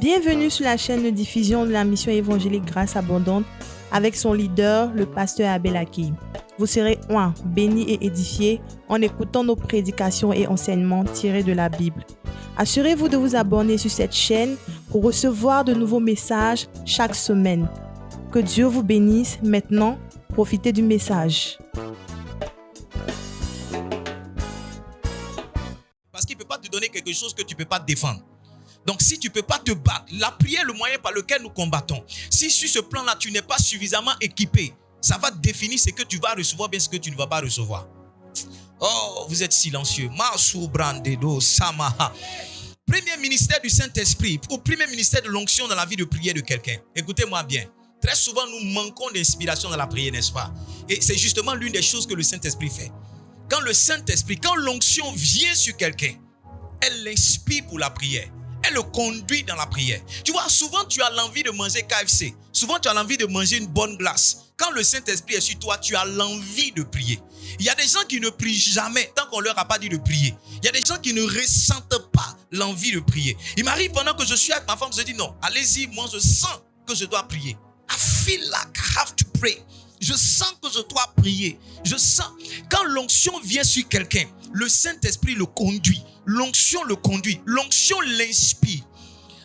Bienvenue sur la chaîne de diffusion de la mission évangélique Grâce Abondante avec son leader, le pasteur Abel Aki. Vous serez bénis et édifiés en écoutant nos prédications et enseignements tirés de la Bible. Assurez-vous de vous abonner sur cette chaîne pour recevoir de nouveaux messages chaque semaine. Que Dieu vous bénisse. Maintenant, profitez du message. Parce qu'il ne peut pas te donner quelque chose que tu ne peux pas défendre. Donc si tu ne peux pas te battre, la prière est le moyen par lequel nous combattons. Si sur ce plan-là, tu n'es pas suffisamment équipé, ça va définir ce que tu vas recevoir, bien ce que tu ne vas pas recevoir. Oh, vous êtes silencieux. Premier ministère du Saint-Esprit ou premier ministère de l'onction dans la vie de prière de quelqu'un. Écoutez-moi bien. Très souvent, nous manquons d'inspiration dans la prière, n'est-ce pas? Et c'est justement l'une des choses que le Saint-Esprit fait. Quand le Saint-Esprit, quand l'onction vient sur quelqu'un, elle l'inspire pour la prière. Elle le conduit dans la prière. Tu vois, souvent tu as l'envie de manger KFC. Souvent tu as l'envie de manger une bonne glace. Quand le Saint-Esprit est sur toi, tu as l'envie de prier. Il y a des gens qui ne prient jamais tant qu'on ne leur a pas dit de prier. Il y a des gens qui ne ressentent pas l'envie de prier. Il m'arrive pendant que je suis avec ma femme, je dis non, allez-y, moi je sens que je dois prier. I feel like I have to pray. Je sens que je dois prier. Je sens. Quand l'onction vient sur quelqu'un, le Saint-Esprit le conduit. L'onction le conduit. L'onction l'inspire.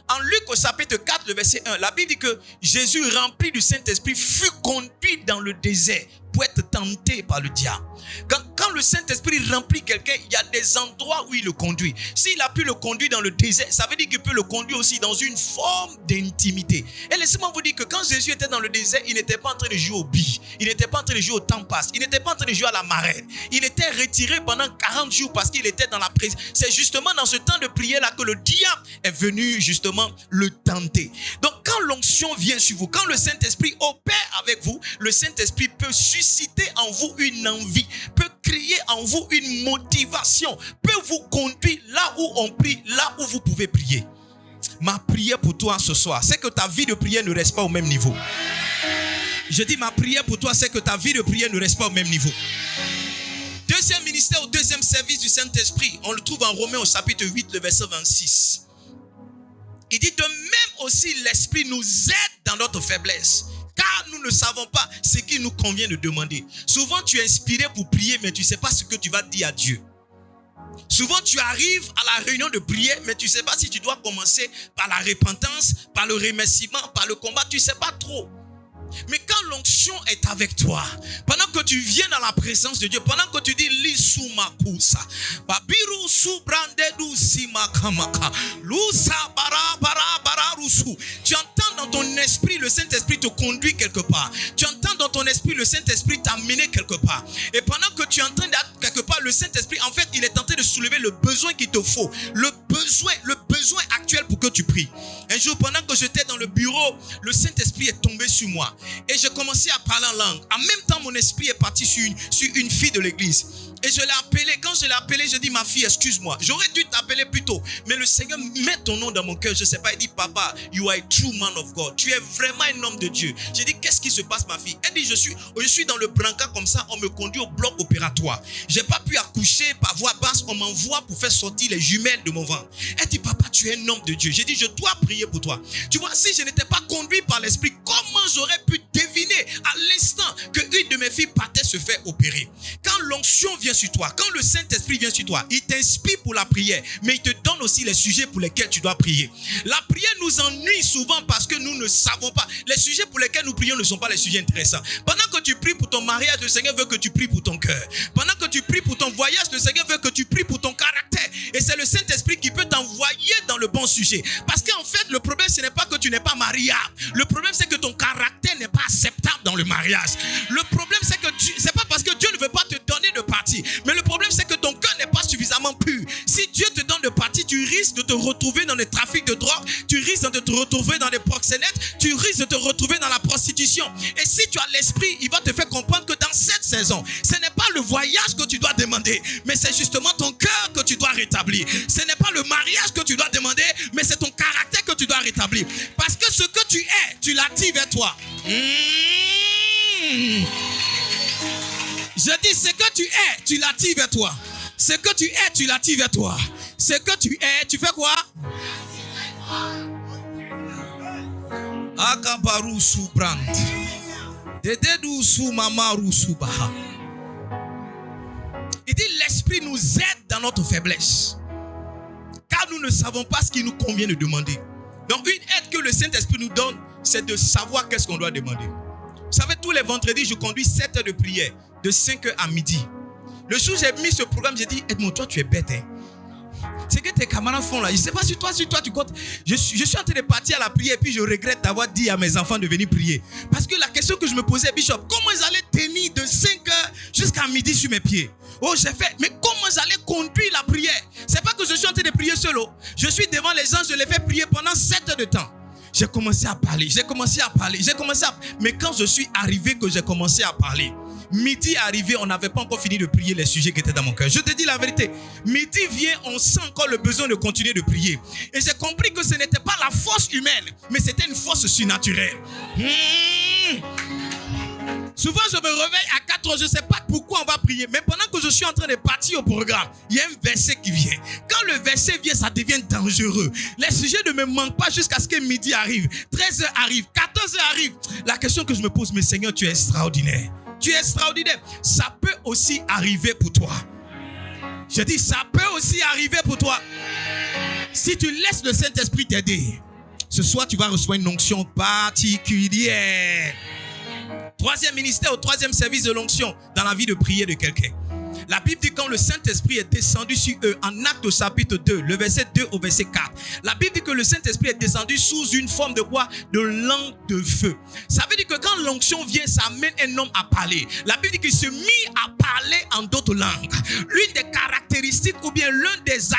En Luc au chapitre 4, le verset 1, la Bible dit que Jésus, rempli du Saint-Esprit, fut conduit dans le désert pour être tenté par le diable. Quand le Saint-Esprit remplit quelqu'un, il y a des endroits où il le conduit. S'il a pu le conduire dans le désert, ça veut dire qu'il peut le conduire aussi dans une forme d'intimité. Et laissez-moi vous dire que quand Jésus était dans le désert, il n'était pas en train de jouer aux billes. Il n'était pas en train de jouer au temps passe. Il n'était pas en train de jouer à la marraine. Il était retiré pendant 40 jours parce qu'il était dans la présence. C'est justement dans ce temps de prière-là que le diable est venu justement le tenter. Donc quand l'onction vient sur vous, quand le Saint-Esprit opère avec vous, le Saint-Esprit peut susciter en vous une envie, peut créer en vous une motivation, peut vous conduire là où on prie, là où vous pouvez prier. Ma prière pour toi ce soir, c'est que ta vie de prière ne reste pas au même niveau. Je dis ma prière pour toi, c'est que ta vie de prière ne reste pas au même niveau. Deuxième ministère ou deuxième service du Saint-Esprit, on le trouve en Romains au chapitre 8, le verset 26. Il dit de même aussi l'Esprit nous aide dans notre faiblesse. Car nous ne savons pas ce qu'il nous convient de demander. Souvent tu es inspiré pour prier, mais tu ne sais pas ce que tu vas dire à Dieu. Souvent tu arrives à la réunion de prière, mais tu ne sais pas si tu dois commencer par la repentance, par le remerciement, par le combat. Tu ne sais pas trop. Mais quand l'onction est avec toi, pendant que tu viens dans la présence de Dieu, pendant que tu dis Lisumakusa, Babiru Subrandedu Simakamaka, Lusa Bara Bara Bara Rusu, tu entends dans ton esprit le Saint-Esprit te conduit quelque part. Tu entends dans ton esprit le Saint-Esprit t'amener quelque part. Et pendant que tu entends quelque part le Saint-Esprit, en fait, il est tenté de soulever le besoin qu'il te faut, le besoin actuel pour que tu pries. Un jour, pendant que j'étais dans le bureau, le Saint-Esprit est tombé sur moi. Et j'ai commencé à parler en langue. En même temps, mon esprit est parti sur une fille de l'église. Et je l'ai appelée. Quand je l'ai appelée, je dis ma fille, excuse-moi. J'aurais dû t'appeler plus tôt. Mais le Seigneur met ton nom dans mon cœur. Je ne sais pas. Il dit, papa, you are a true man of God. Tu es vraiment un homme de Dieu. J'ai dit, qu'est-ce qui se passe, ma fille? Elle dit, je suis dans le brancard comme ça. On me conduit au bloc opératoire. Je n'ai pas pu accoucher par voie basse. On m'envoie pour faire sortir les jumelles de mon ventre. Elle dit, papa, tu es un homme de Dieu. J'ai dit, je dois prier pour toi. Tu vois, si je n'étais pas conduit par l'esprit, comment j'aurais pu deviner à l'instant qu'une de mes filles partait se faire opérer? Quand l'onction vient sur toi, quand le Saint-Esprit vient sur toi, il t'inspire pour la prière, mais il te donne aussi les sujets pour lesquels tu dois prier. La prière nous ennuie souvent parce que nous ne savons pas. Les sujets pour lesquels nous prions ne sont pas les sujets intéressants. Pendant que tu pries pour ton mariage, le Seigneur veut que tu pries pour ton cœur. Pendant que tu pries pour ton voyage, le Seigneur veut que tu pries pour ton caractère. Et c'est le Saint-Esprit qui peut t'envoyer dans le bon sujet. Parce qu'en fait, le problème, ce n'est pas que tu n'es pas mariable. Le problème, c'est que ton caractère n'est pas acceptable dans le mariage. Le problème, c'est que c'est pas parce que Dieu ne veut pas te donner de partie. Mais le problème, c'est que ton cœur n'est pas suffisamment pur. Si Dieu te donne de partie, tu risques de te retrouver dans les trafics de drogue. Tu risques de te retrouver dans les proxénètes. Tu risques de te retrouver dans la prostitution. Et si tu as l'esprit, il va te faire comprendre que dans cette saison, ce n'est pas le voyage que tu dois demander, mais c'est justement ton cœur que tu dois rétablir. Ce n'est pas le mariage que tu dois demander, mais c'est ton caractère que tu dois rétablir. Parce que ce que tu es, tu l'attires vers toi. Je dis, ce que tu es, tu l'attires vers toi. Ce que tu es, tu l'attires vers toi. Ce que tu es, tu fais quoi? Akabaru Subrand. Dededu Sumamaru Subaha. Il dit l'Esprit nous aide dans notre faiblesse. Car nous ne savons pas ce qu'il nous convient de demander. Donc une aide que le Saint-Esprit nous donne, c'est de savoir qu'est-ce qu'on doit demander. Vous savez, tous les vendredis, je conduis 7 heures de prière, de 5 heures à midi. Le jour où j'ai mis ce programme, j'ai dit, Edmond, toi tu es bête, hein. C'est que tes camarades font là. Je ne sais pas si toi tu comptes. Je suis en train de partir à la prière et puis je regrette d'avoir dit à mes enfants de venir prier. Parce que la question que je me posais, Bishop, comment ils allaient tenir de 5 heures jusqu'à midi sur mes pieds? Oh, j'ai fait, mais comment ils allaient conduire la prière? C'est pas que je suis en train de prier seul. Je suis devant les anges, je les fais prier pendant 7 heures de temps. J'ai commencé à parler, mais quand je suis arrivé que j'ai commencé à parler, midi est arrivé, on n'avait pas encore fini de prier les sujets qui étaient dans mon cœur. Je te dis la vérité, midi vient, on sent encore le besoin de continuer de prier. Et j'ai compris que ce n'était pas la force humaine, mais c'était une force surnaturelle. Souvent, je me réveille à 4 heures, je ne sais pas pourquoi on va prier, mais pendant que je suis en train de partir au programme, il y a un verset qui vient. Quand le verset vient, ça devient dangereux. Les sujets ne me manquent pas jusqu'à ce que midi arrive, 13 heures arrive, 14 heures arrive. La question que je me pose, mais Seigneur, tu es extraordinaire. Tu es extraordinaire. Ça peut aussi arriver pour toi. Je dis, ça peut aussi arriver pour toi. Si tu laisses le Saint-Esprit t'aider, ce soir, tu vas recevoir une onction particulière. Troisième ministère ou troisième service de l'onction dans la vie de prière de quelqu'un. La Bible dit quand le Saint-Esprit est descendu sur eux, en Actes au chapitre 2, le verset 2 au verset 4. La Bible dit que le Saint-Esprit est descendu sous une forme de quoi? De langue de feu. Ça veut dire que quand l'onction vient, ça amène un homme à parler. La Bible dit qu'il se mit à parler en d'autres langues. L'une des caractéristiques ou bien l'une des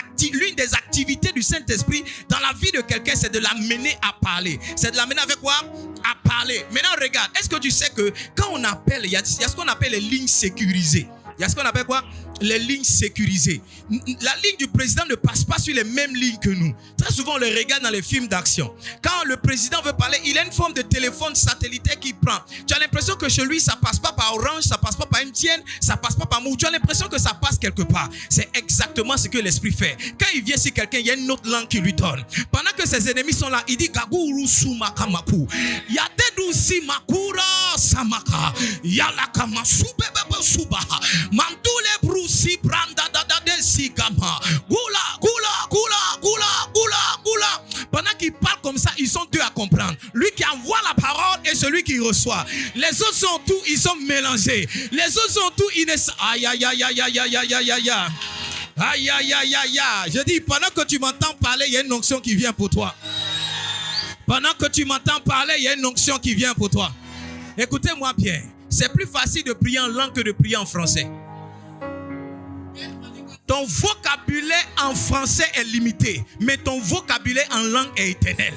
activités du Saint-Esprit dans la vie de quelqu'un, c'est de l'amener à parler. C'est de l'amener avec quoi? À parler. Maintenant, regarde, est-ce que tu sais que quand on appelle, il y a ce qu'on appelle les lignes sécurisées. Il y a ce qu'on appelle quoi? Les lignes sécurisées. La ligne du président ne passe pas sur les mêmes lignes que nous. Très souvent, on les regarde dans les films d'action. Quand le président veut parler, il a une forme de téléphone satellitaire qu'il prend. Tu as l'impression que chez lui, ça ne passe pas par Orange, ça ne passe pas par MTN, ça ne passe pas par Mou. Tu as l'impression que ça passe quelque part. C'est exactement ce que l'Esprit fait. Quand il vient sur quelqu'un, il y a une autre langue qu'il lui donne. Pendant que ses ennemis sont là, il dit Gaguru Sumakamaku. Yadedu Simakura Samaka. Yalakamasu Bebe Subaha. Mantule Brusi Branda Dade Sigama. Goula. Pendant qu'il parle comme ça, ils sont deux à comprendre. Lui qui envoie la parole et celui qui reçoit. Les autres sont tout, ils sont mélangés. Les autres sont tout, ils ne sont. Aïe. Je dis, pendant que tu m'entends parler, il y a une onction qui vient pour toi. Pendant que tu m'entends parler, il y a une onction qui vient pour toi. Écoutez-moi bien. C'est plus facile de prier en langue que de prier en français. Ton vocabulaire en français est limité, mais ton vocabulaire en langue est éternel.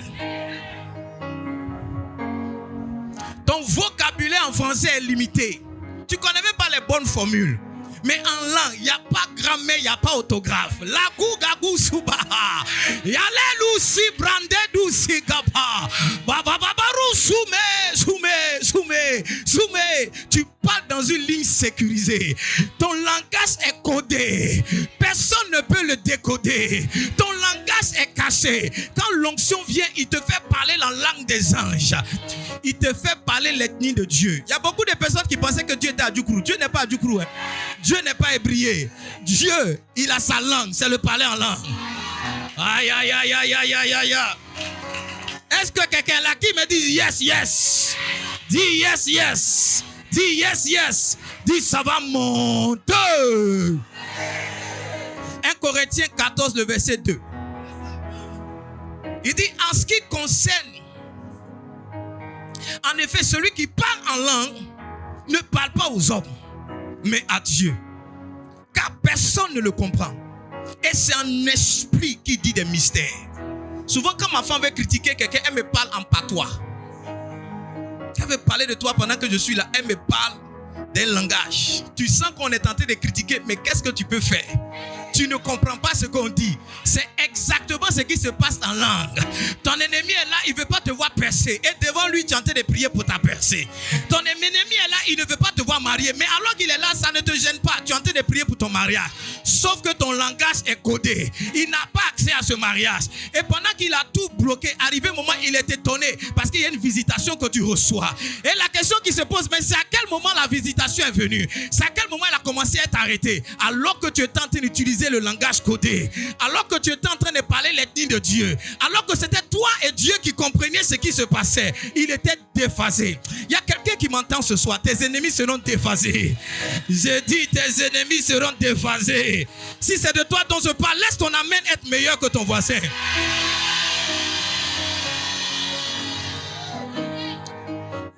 Ton vocabulaire en français est limité. Tu ne connais même pas les bonnes formules. Mais en langue, il n'y a pas grammaire, il n'y a pas orthographe. Lagou gagou subaha. Yalelu si brandedou si gapa. Babababaru soume. Tu parles dans une ligne sécurisée. Ton langage est codé. Personne ne peut le décoder. Ton langage est caché. Quand l'onction vient, il te fait parler la langue des anges. Il te fait parler l'ethnie de Dieu. Il y a beaucoup de personnes qui pensaient que Dieu était à Djoukrou. Dieu n'est pas à Djoukrou. Dieu n'est pas hébrié. Dieu, il a sa langue. C'est le parler en langue. Aïe. Est-ce que quelqu'un là qui me dit yes? Dis yes. Dis yes. Dis ça va monter. 1 Corinthiens 14, le verset 2. Il dit en ce qui concerne, en effet, celui qui parle en langue ne parle pas aux hommes, mais à Dieu. Car personne ne le comprend. Et c'est un esprit qui dit des mystères. Souvent, quand ma femme veut critiquer quelqu'un, elle me parle en patois. Elle veut parler de toi pendant que je suis là. Elle me parle d'un langage. Tu sens qu'on est tenté de critiquer, mais qu'est-ce que tu peux faire? Tu ne comprends pas ce qu'on dit. C'est exactement ce qui se passe en langue. Ton ennemi est là, il ne veut pas te voir percer. Et devant lui, tu es en train de prier pour ta percée. Ton ennemi est là, il ne veut pas te voir marier. Mais alors qu'il est là, ça ne te gêne pas. Tu es en train de prier pour ton mariage. Sauf que ton langage est codé. Il n'a pas accès à ce mariage. Et pendant qu'il a tout bloqué, arrivé un moment, il est étonné. Parce qu'il y a une visitation que tu reçois. Et la question qui se pose, mais c'est à quel moment la visitation est venue? C'est à quel moment elle a commencé à être arrêtée? Alors que tu étais en train d'utiliser le langage codé. Alors que tu étais en train de parler l'ethnie de Dieu. Alors que c'était toi et Dieu qui compreniez ce qui se passait. Il était déphasé. Il y a quelqu'un qui m'entend ce soir. Tes ennemis seront déphasés. Je dis, tes ennemis seront déphasés. Si c'est de toi dont je parle, laisse ton amen être meilleur que ton voisin.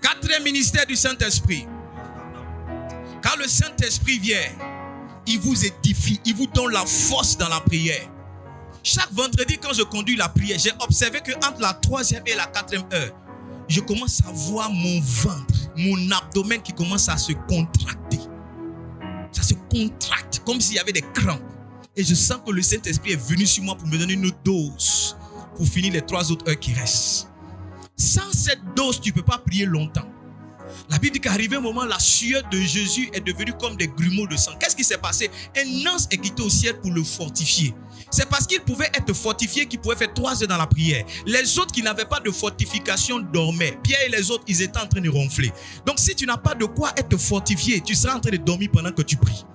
Quatrième ministère du Saint-Esprit. Quand le Saint-Esprit vient, il vous édifie, il vous donne la force dans la prière. Chaque vendredi, quand je conduis la prière, j'ai observé qu'entre la 3e et la 4e heure, je commence à voir mon ventre, mon abdomen qui commence à se contracter. Ça se contracte comme s'il y avait des crampes. Et je sens que le Saint-Esprit est venu sur moi pour me donner une dose pour finir les 3 autres heures qui restent. Sans cette dose, tu ne peux pas prier longtemps. La Bible dit qu'arrivé un moment, la sueur de Jésus est devenue comme des grumeaux de sang. Qu'est-ce qui s'est passé? Un ange est quitté au ciel pour le fortifier. C'est parce qu'il pouvait être fortifié qu'il pouvait faire 3 heures dans la prière. Les autres qui n'avaient pas de fortification dormaient. Pierre et les autres, ils étaient en train de ronfler. Donc si tu n'as pas de quoi être fortifié, tu seras en train de dormir pendant que tu pries.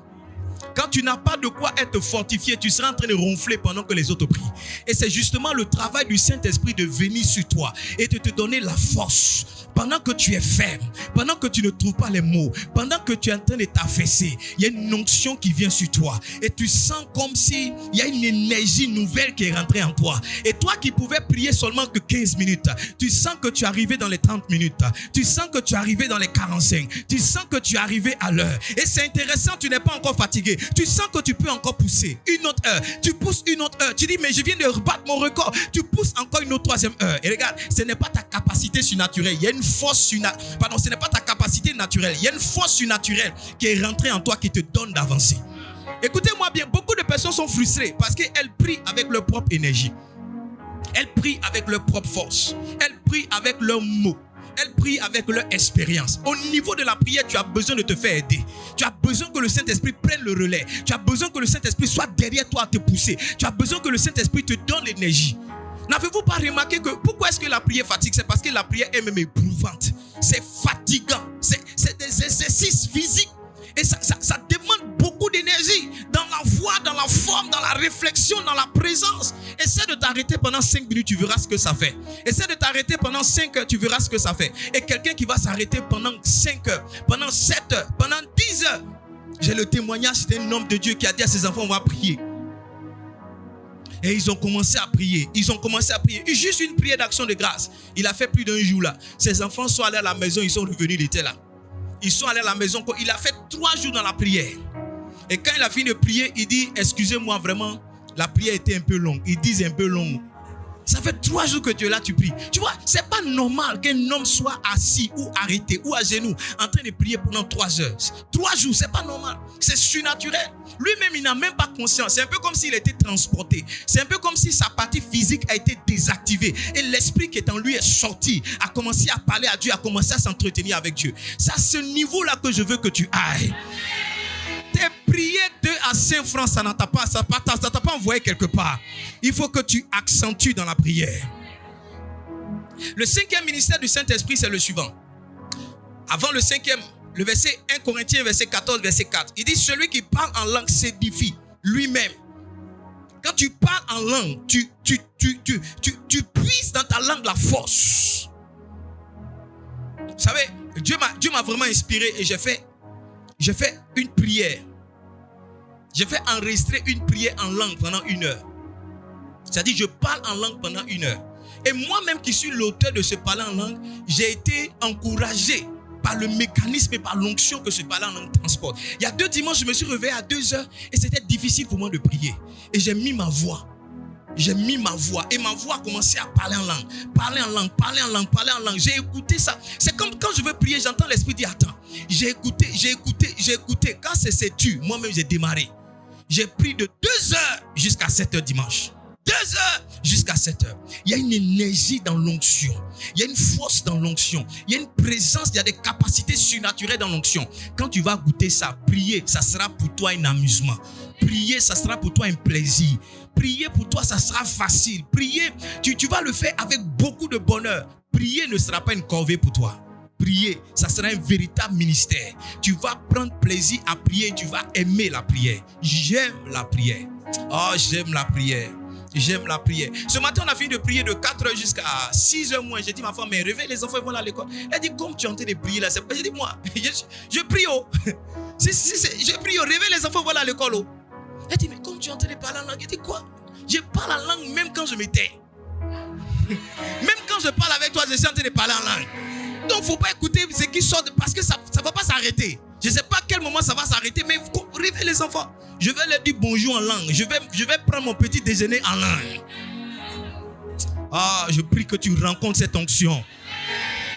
Quand tu n'as pas de quoi être fortifié, tu seras en train de ronfler pendant que les autres prient. Et c'est justement le travail du Saint-Esprit de venir sur toi et de te donner la force. Pendant que tu es ferme, pendant que tu ne trouves pas les mots, pendant que tu es en train de t'affaisser, il y a une onction qui vient sur toi. Et tu sens comme si il y a une énergie nouvelle qui est rentrée en toi. Et toi qui pouvais prier seulement que 15 minutes, tu sens que tu es arrivé dans les 30 minutes. Tu sens que tu es arrivé dans les 45. Tu sens que tu es arrivé à l'heure. Et c'est intéressant, tu n'es pas encore fatigué. Tu sens que tu peux encore pousser une autre heure. Tu pousses une autre heure. Tu dis, mais je viens de rebattre mon record. Tu pousses encore une autre 3e heure. Et regarde, ce n'est pas ta capacité surnaturelle. Il y a une force surnaturelle. Pardon, ce n'est pas ta capacité naturelle. Il y a une force surnaturelle qui est rentrée en toi qui te donne d'avancer. Écoutez-moi bien, beaucoup de personnes sont frustrées parce qu'elles prient avec leur propre énergie. Elles prient avec leur propre force. Elles prient avec leurs mots. Elles prient avec leur expérience. Au niveau de la prière, tu as besoin de te faire aider. Tu as besoin que le Saint-Esprit prenne le relais. Tu as besoin que le Saint-Esprit soit derrière toi à te pousser. Tu as besoin que le Saint-Esprit te donne l'énergie. N'avez-vous pas remarqué que pourquoi est-ce que la prière fatigue? C'est parce que la prière est même éprouvante. C'est fatigant. C'est des exercices physiques. Et ça demande beaucoup d'énergie dans la voix, dans la forme, dans la réflexion, dans la présence. Essaie de t'arrêter pendant 5 minutes, tu verras ce que ça fait. Essaie de t'arrêter pendant 5 heures, tu verras ce que ça fait. Et quelqu'un qui va s'arrêter pendant 5 heures, pendant 7 heures, pendant 10 heures. J'ai le témoignage d'un homme de Dieu qui a dit à ses enfants, on va prier. Et ils ont commencé à prier. Ils ont commencé à prier. Juste une prière d'action de grâce. Il a fait plus d'un jour là. Ses enfants sont allés à la maison, ils sont revenus, il était là. Ils sont allés à la maison. Il a fait 3 jours dans la prière. Et quand il a fini de prier, il dit, excusez-moi vraiment, la prière était un peu longue. Ils disent un peu longue. Ça fait 3 jours que tu es là, tu pries. Tu vois, c'est pas normal qu'un homme soit assis ou arrêté ou à genoux en train de prier pendant 3 heures. 3 jours, c'est pas normal. C'est surnaturel. Lui-même, il n'a même pas conscience. C'est un peu comme s'il était transporté. C'est un peu comme si sa partie physique a été désactivée. Et l'esprit qui est en lui est sorti, a commencé à parler à Dieu, a commencé à s'entretenir avec Dieu. C'est à ce niveau-là que je veux que tu ailles. Tes prières 2 à 5 francs, ça ne t'a pas envoyé quelque part. Il faut que tu accentues dans la prière. Le 5e ministère du Saint-Esprit, c'est le suivant. Avant le 5e, le verset 1 Corinthiens, verset 14, verset 4. Il dit, celui qui parle en langue s'édifie lui-même. Quand tu parles en langue, tu puises dans ta langue la force. Vous savez, Dieu m'a vraiment inspiré et j'ai fait une prière. J'ai fait enregistrer une prière en langue pendant 1 heure. C'est-à-dire, je parle en langue pendant 1 heure. Et moi-même qui suis l'auteur de ce parler en langue, j'ai été encouragé par le mécanisme et par l'onction que ce parler en langue transporte. Il y a 2 dimanches, je me suis réveillé à 2 heures et c'était difficile pour moi de prier. Et j'ai mis ma voix. J'ai mis ma voix et ma voix a commencé à parler en langue. Parler en langue, parler en langue, parler en langue. J'ai écouté ça. C'est comme quand je veux prier, j'entends l'esprit dire, attends. J'ai écouté. Quand c'est tu, moi-même j'ai démarré. J'ai prié de 2 heures jusqu'à 7 heures dimanche. 2 heures jusqu'à 7 heures. Il y a une énergie dans l'onction. Il y a une force dans l'onction. Il y a une présence, il y a des capacités surnaturelles dans l'onction. Quand tu vas goûter ça, prier, ça sera pour toi un amusement. Prier, ça sera pour toi un plaisir. Prier pour toi, ça sera facile. Prier, tu vas le faire avec beaucoup de bonheur. Prier ne sera pas une corvée pour toi. Prier, ça sera un véritable ministère. Tu vas prendre plaisir à prier, tu vas aimer la prière. J'aime la prière. Oh, j'aime la prière. J'aime la prière. Ce matin, on a fini de prier de 4 heures jusqu'à 6 heures moins. J'ai dit, ma femme, mais réveille les enfants, ils vont à l'école. Elle dit, comme tu es en train de prier là, j'ai dit, moi, je prie, oh. Je prie, oh, réveille les enfants, ils vont à l'école, oh. Elle dit, mais comme tu es en train de parler en langue, j'ai dit, quoi? Je parle en langue même quand je me tais. Même quand je parle avec toi, je suis en train de parler en langue. Donc, il ne faut pas écouter ce qui sort parce que ça ne va pas s'arrêter. Je ne sais pas à quel moment ça va s'arrêter, mais réveillez les enfants. Je vais leur dire bonjour en langue. Je vais prendre mon petit déjeuner en langue. Ah, je prie que tu rencontres cette onction.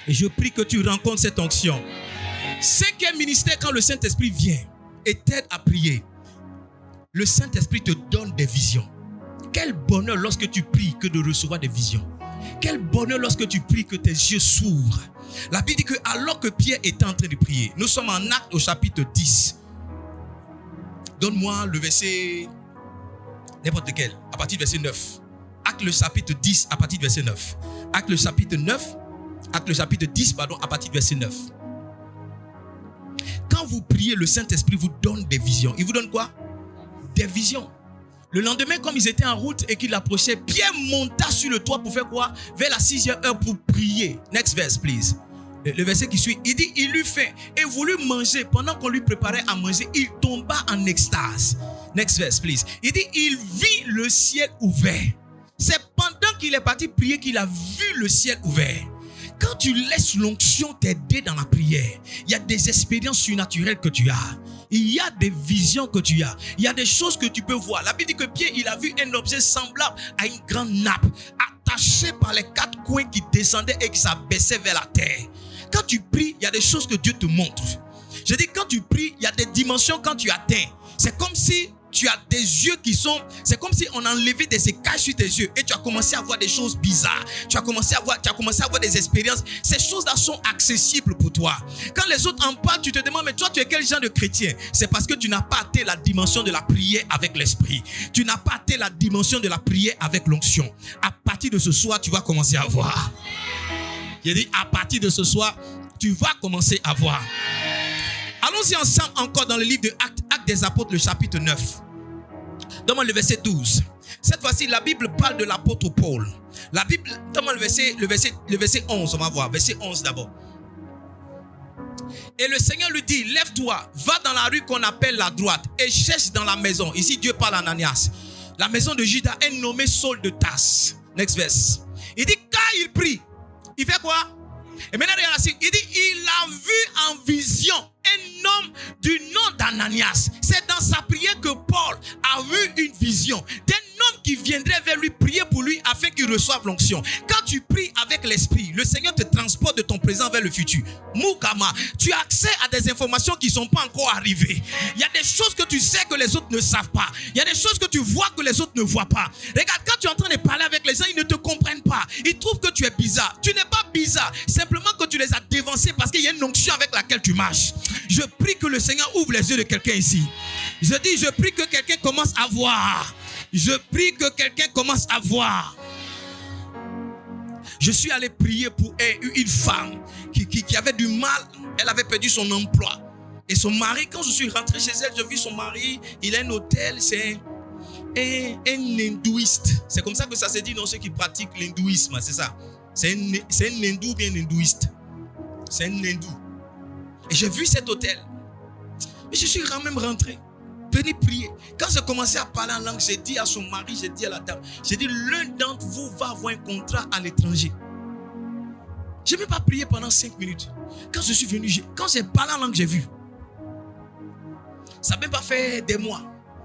Et je prie que tu rencontres cette onction. 5e ministère, quand le Saint-Esprit vient et t'aide à prier, le Saint-Esprit te donne des visions. Quel bonheur lorsque tu pries que de recevoir des visions. Quel bonheur lorsque tu pries que tes yeux s'ouvrent. La Bible dit que alors que Pierre était en train de prier, nous sommes en Actes au chapitre 10. Donne-moi le verset, n'importe lequel, à partir du verset 9. Actes le chapitre 10 à partir du verset 9. Actes le chapitre 10, pardon, à partir du verset 9. Quand vous priez, le Saint-Esprit vous donne des visions. Il vous donne quoi? Des visions. Le lendemain, comme ils étaient en route et qu'il approchait, Pierre monta sur le toit pour faire quoi? Vers la 6e heure pour prier. Next verse, please. Le verset qui suit, il dit, il eut faim et voulut manger. Pendant qu'on lui préparait à manger, il tomba en extase. Next verse, please. Il dit, il vit le ciel ouvert. C'est pendant qu'il est parti prier qu'il a vu le ciel ouvert. Quand tu laisses l'onction t'aider dans la prière, il y a des expériences surnaturelles que tu as. Il y a des visions que tu as. Il y a des choses que tu peux voir. La Bible dit que Pierre, il a vu un objet semblable à une grande nappe, attaché par les 4 coins qui descendaient et qui s'abaissaient vers la terre. Quand tu pries, il y a des choses que Dieu te montre. Je dis, quand tu pries, il y a des dimensions quand tu atteins. C'est comme si tu as des yeux qui sont... C'est comme si on enlevait des écailles sur tes yeux et tu as commencé à voir des choses bizarres. Tu as commencé à voir des expériences. Ces choses-là sont accessibles pour toi. Quand les autres en parlent, tu te demandes, mais toi, tu es quel genre de chrétien? C'est parce que tu n'as pas atteint la dimension de la prière avec l'esprit. Tu n'as pas atteint la dimension de la prière avec l'onction. À partir de ce soir, tu vas commencer à voir. J'ai dit, à partir de ce soir, tu vas commencer à voir. Allons-y ensemble encore dans le livre de Actes des Apôtres, le chapitre 9. Donne-moi le verset 12. Cette fois-ci, la Bible parle de l'apôtre Paul. La Bible, donne-moi le verset 11, on va voir. Verset 11 d'abord. Et le Seigneur lui dit, lève-toi, va dans la rue qu'on appelle la droite et cherche dans la maison. Ici, Dieu parle à Ananias. La maison de Judas est nommée Saul de Tarse. Next verse. Il dit, car il prie. Il fait quoi? Et maintenant, il dit, il a vu en vision un homme du nom d'Ananias. C'est dans sa prière que Paul a vu une vision d'un homme qui viendrait vers lui, prier pour lui afin qu'il reçoive l'onction. Quand tu pries avec l'esprit, le Seigneur te transporte de ton présent vers le futur. Moukama, tu as accès à des informations qui ne sont pas encore arrivées. Il y a des choses que tu sais que les autres ne savent pas. Il y a des choses que tu vois que les autres ne voient pas. Regarde, quand tu es en train de parler avec les gens, ils ne te comprennent pas. Ils trouvent que tu es bizarre. Tu n'es pas bizarre. Simplement que tu les as dévancés parce qu'il y a une onction avec laquelle tu marches. Je prie que le Seigneur ouvre les yeux de quelqu'un ici. Je dis, je prie que quelqu'un commence à voir. Je prie que quelqu'un commence à voir. Je suis allé prier pour une femme qui avait du mal. Elle avait perdu son emploi. Et son mari, quand je suis rentré chez elle, j'ai vu son mari. Il a un hôtel, c'est un hindouiste. C'est comme ça que ça se dit dans ceux qui pratiquent l'hindouisme, c'est ça. C'est un hindou ou bien un hindouiste. C'est un hindou. Et j'ai vu cet hôtel. Mais je suis quand même rentré. Venez prier. Quand j'ai commencé à parler en langue, j'ai dit à son mari, j'ai dit à la dame, j'ai dit, l'un d'entre vous va avoir un contrat à l'étranger. Je n'ai même pas prié pendant 5 minutes. Quand je suis venu, quand j'ai parlé en langue, j'ai vu. Ça n'a même pas fait des mois.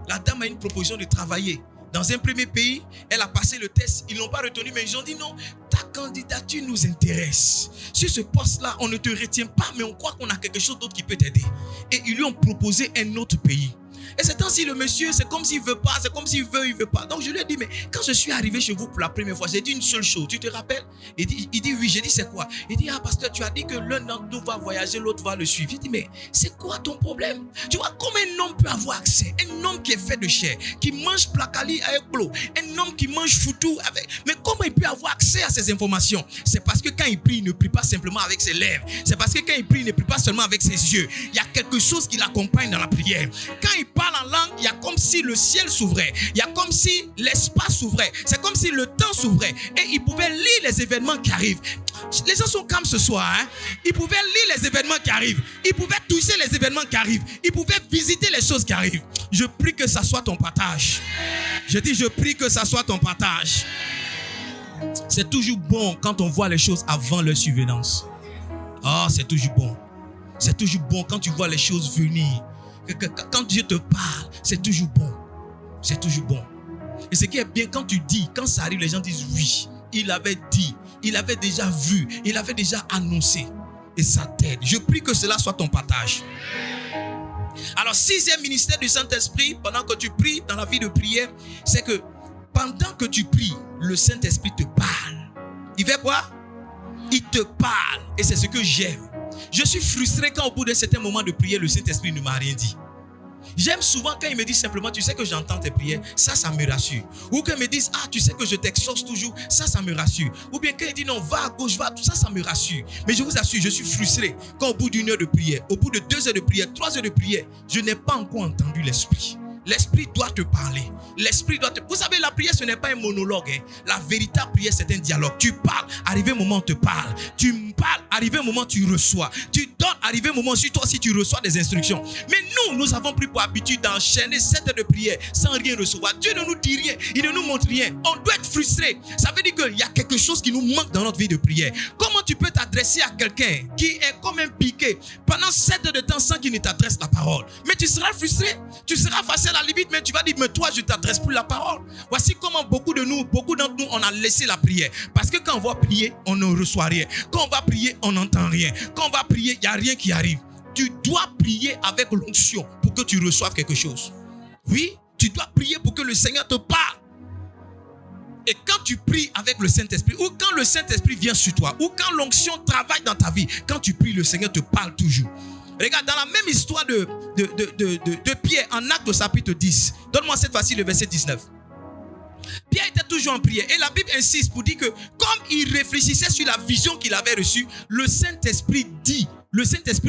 La dame a une proposition de travailler dans un premier pays. Elle a passé le test. Ils ne l'ont pas retenu, mais ils ont dit non, ta candidature nous intéresse. Sur ce poste-là, on ne te retient pas, mais on croit qu'on a quelque chose d'autre qui peut t'aider. Et ils lui ont proposé un autre pays. Et c'est ainsi le monsieur, c'est comme s'il veut pas, c'est comme s'il veut, il veut pas. Donc je lui ai dit, mais quand je suis arrivé chez vous pour la première fois, j'ai dit une seule chose, tu te rappelles? Il dit oui, j'ai dit c'est quoi? Il dit, ah pasteur, tu as dit que l'un d'entre nous va voyager, l'autre va le suivre. Il dit, mais c'est quoi ton problème? Tu vois, comment un homme peut avoir accès? Un homme qui est fait de chair, qui mange placali avec l'eau, un homme qui mange foutou avec... Mais comment il peut avoir accès à ces informations? C'est parce que quand il prie, il ne prie pas simplement avec ses lèvres. C'est parce que quand il prie, il ne prie pas seulement avec ses yeux. Il y a quelque chose qui l'accompagne dans la prière. Quand il parle en langue, il y a comme si le ciel s'ouvrait. Il y a comme si l'espace s'ouvrait. C'est comme si le temps s'ouvrait. Et il pouvait lire les événements qui arrivent. Les gens sont calmes ce soir. Hein? Ils pouvaient lire les événements qui arrivent. Ils pouvaient toucher les événements qui arrivent. Ils pouvaient visiter les choses qui arrivent. Je prie que ça soit ton partage. Je dis, je prie que ça soit ton partage. C'est toujours bon quand on voit les choses avant leur survenance. Oh, c'est toujours bon. C'est toujours bon quand tu vois les choses venir. Quand Dieu te parle, c'est toujours bon. C'est toujours bon. Et ce qui est bien, quand tu dis, quand ça arrive, les gens disent oui. Il avait dit, il avait déjà vu, il avait déjà annoncé. Et ça t'aide. Je prie que cela soit ton partage. Alors, 6e ministère du Saint-Esprit, pendant que tu pries dans la vie de prière, c'est que pendant que tu pries, le Saint-Esprit te parle. Il fait quoi? Il te parle. Et c'est ce que j'aime. Je suis frustré quand au bout d'un certain moment de prière, le Saint-Esprit ne m'a rien dit. J'aime souvent quand il me dit simplement, tu sais que j'entends tes prières, ça me rassure. Ou quand il me disent, ah, tu sais que je t'exauce toujours, ça me rassure. Ou bien quand il dit, non, va à gauche, va, tout ça me rassure. Mais je vous assure, je suis frustré quand au bout d'1 heure de prière, au bout de 2 heures de prière, 3 heures de prière, je n'ai pas encore entendu l'Esprit. L'Esprit doit te parler. L'Esprit doit te... Vous savez, la prière, ce n'est pas un monologue. Hein. La véritable prière, c'est un dialogue. Tu parles, arrivé un moment, on te parle. Tu parles, arrivé un moment, tu reçois. Tu donnes, arrivé un moment, sur toi, si tu reçois des instructions. Mais nous avons pris pour habitude d'enchaîner 7 heures de prière sans rien recevoir. Dieu ne nous dit rien, il ne nous montre rien. On doit être frustré. Ça veut dire qu'il y a quelque chose qui nous manque dans notre vie de prière. Comment tu peux t'adresser à quelqu'un qui est comme un piqué pendant 7 heures de temps sans qu'il ne t'adresse la parole? Mais tu seras frustré, tu seras facile à la limite, mais tu vas dire, mais toi, je t'adresse plus la parole. Voici comment beaucoup d'entre nous, on a laissé la prière. Parce que quand on va prier, on ne reçoit rien. Quand on va prier, on n'entend rien. Quand on va prier, il n'y a rien qui arrive. Tu dois prier avec l'onction pour que tu reçoives quelque chose. Oui, tu dois prier pour que le Seigneur te parle. Et quand tu pries avec le Saint-Esprit, ou quand le Saint-Esprit vient sur toi, ou quand l'onction travaille dans ta vie, quand tu pries, le Seigneur te parle toujours. Regarde, dans la même histoire de Pierre, en Actes au chapitre 10, donne-moi cette fois-ci le verset 19. Pierre était toujours en prière. Et la Bible insiste pour dire que comme il réfléchissait sur la vision qu'il avait reçue, le Saint-Esprit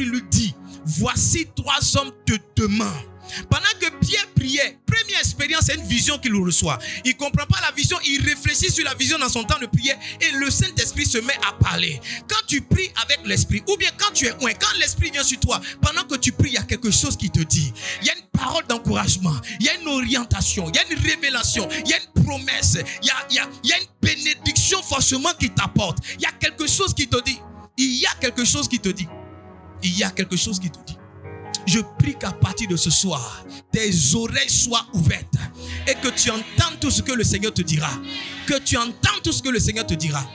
lui dit, voici 3 hommes te demandent. Pendant que Pierre priait, première expérience, c'est une vision qu'il reçoit. Il ne comprend pas la vision, il réfléchit sur la vision dans son temps de prière et le Saint-Esprit se met à parler. Quand tu pries avec l'Esprit, ou bien quand tu es loin, quand l'Esprit vient sur toi, pendant que tu pries, il y a quelque chose qui te dit. Il y a une parole d'encouragement, il y a une orientation, il y a une révélation, il y a une promesse, il y a une bénédiction forcément qui t'apporte. Il y a quelque chose qui te dit. Il y a quelque chose qui te dit. Il y a quelque chose qui te dit. Je prie qu'à partir de ce soir, tes oreilles soient ouvertes et que tu entends tout ce que le Seigneur te dira. Que tu entends tout ce que le Seigneur te dira.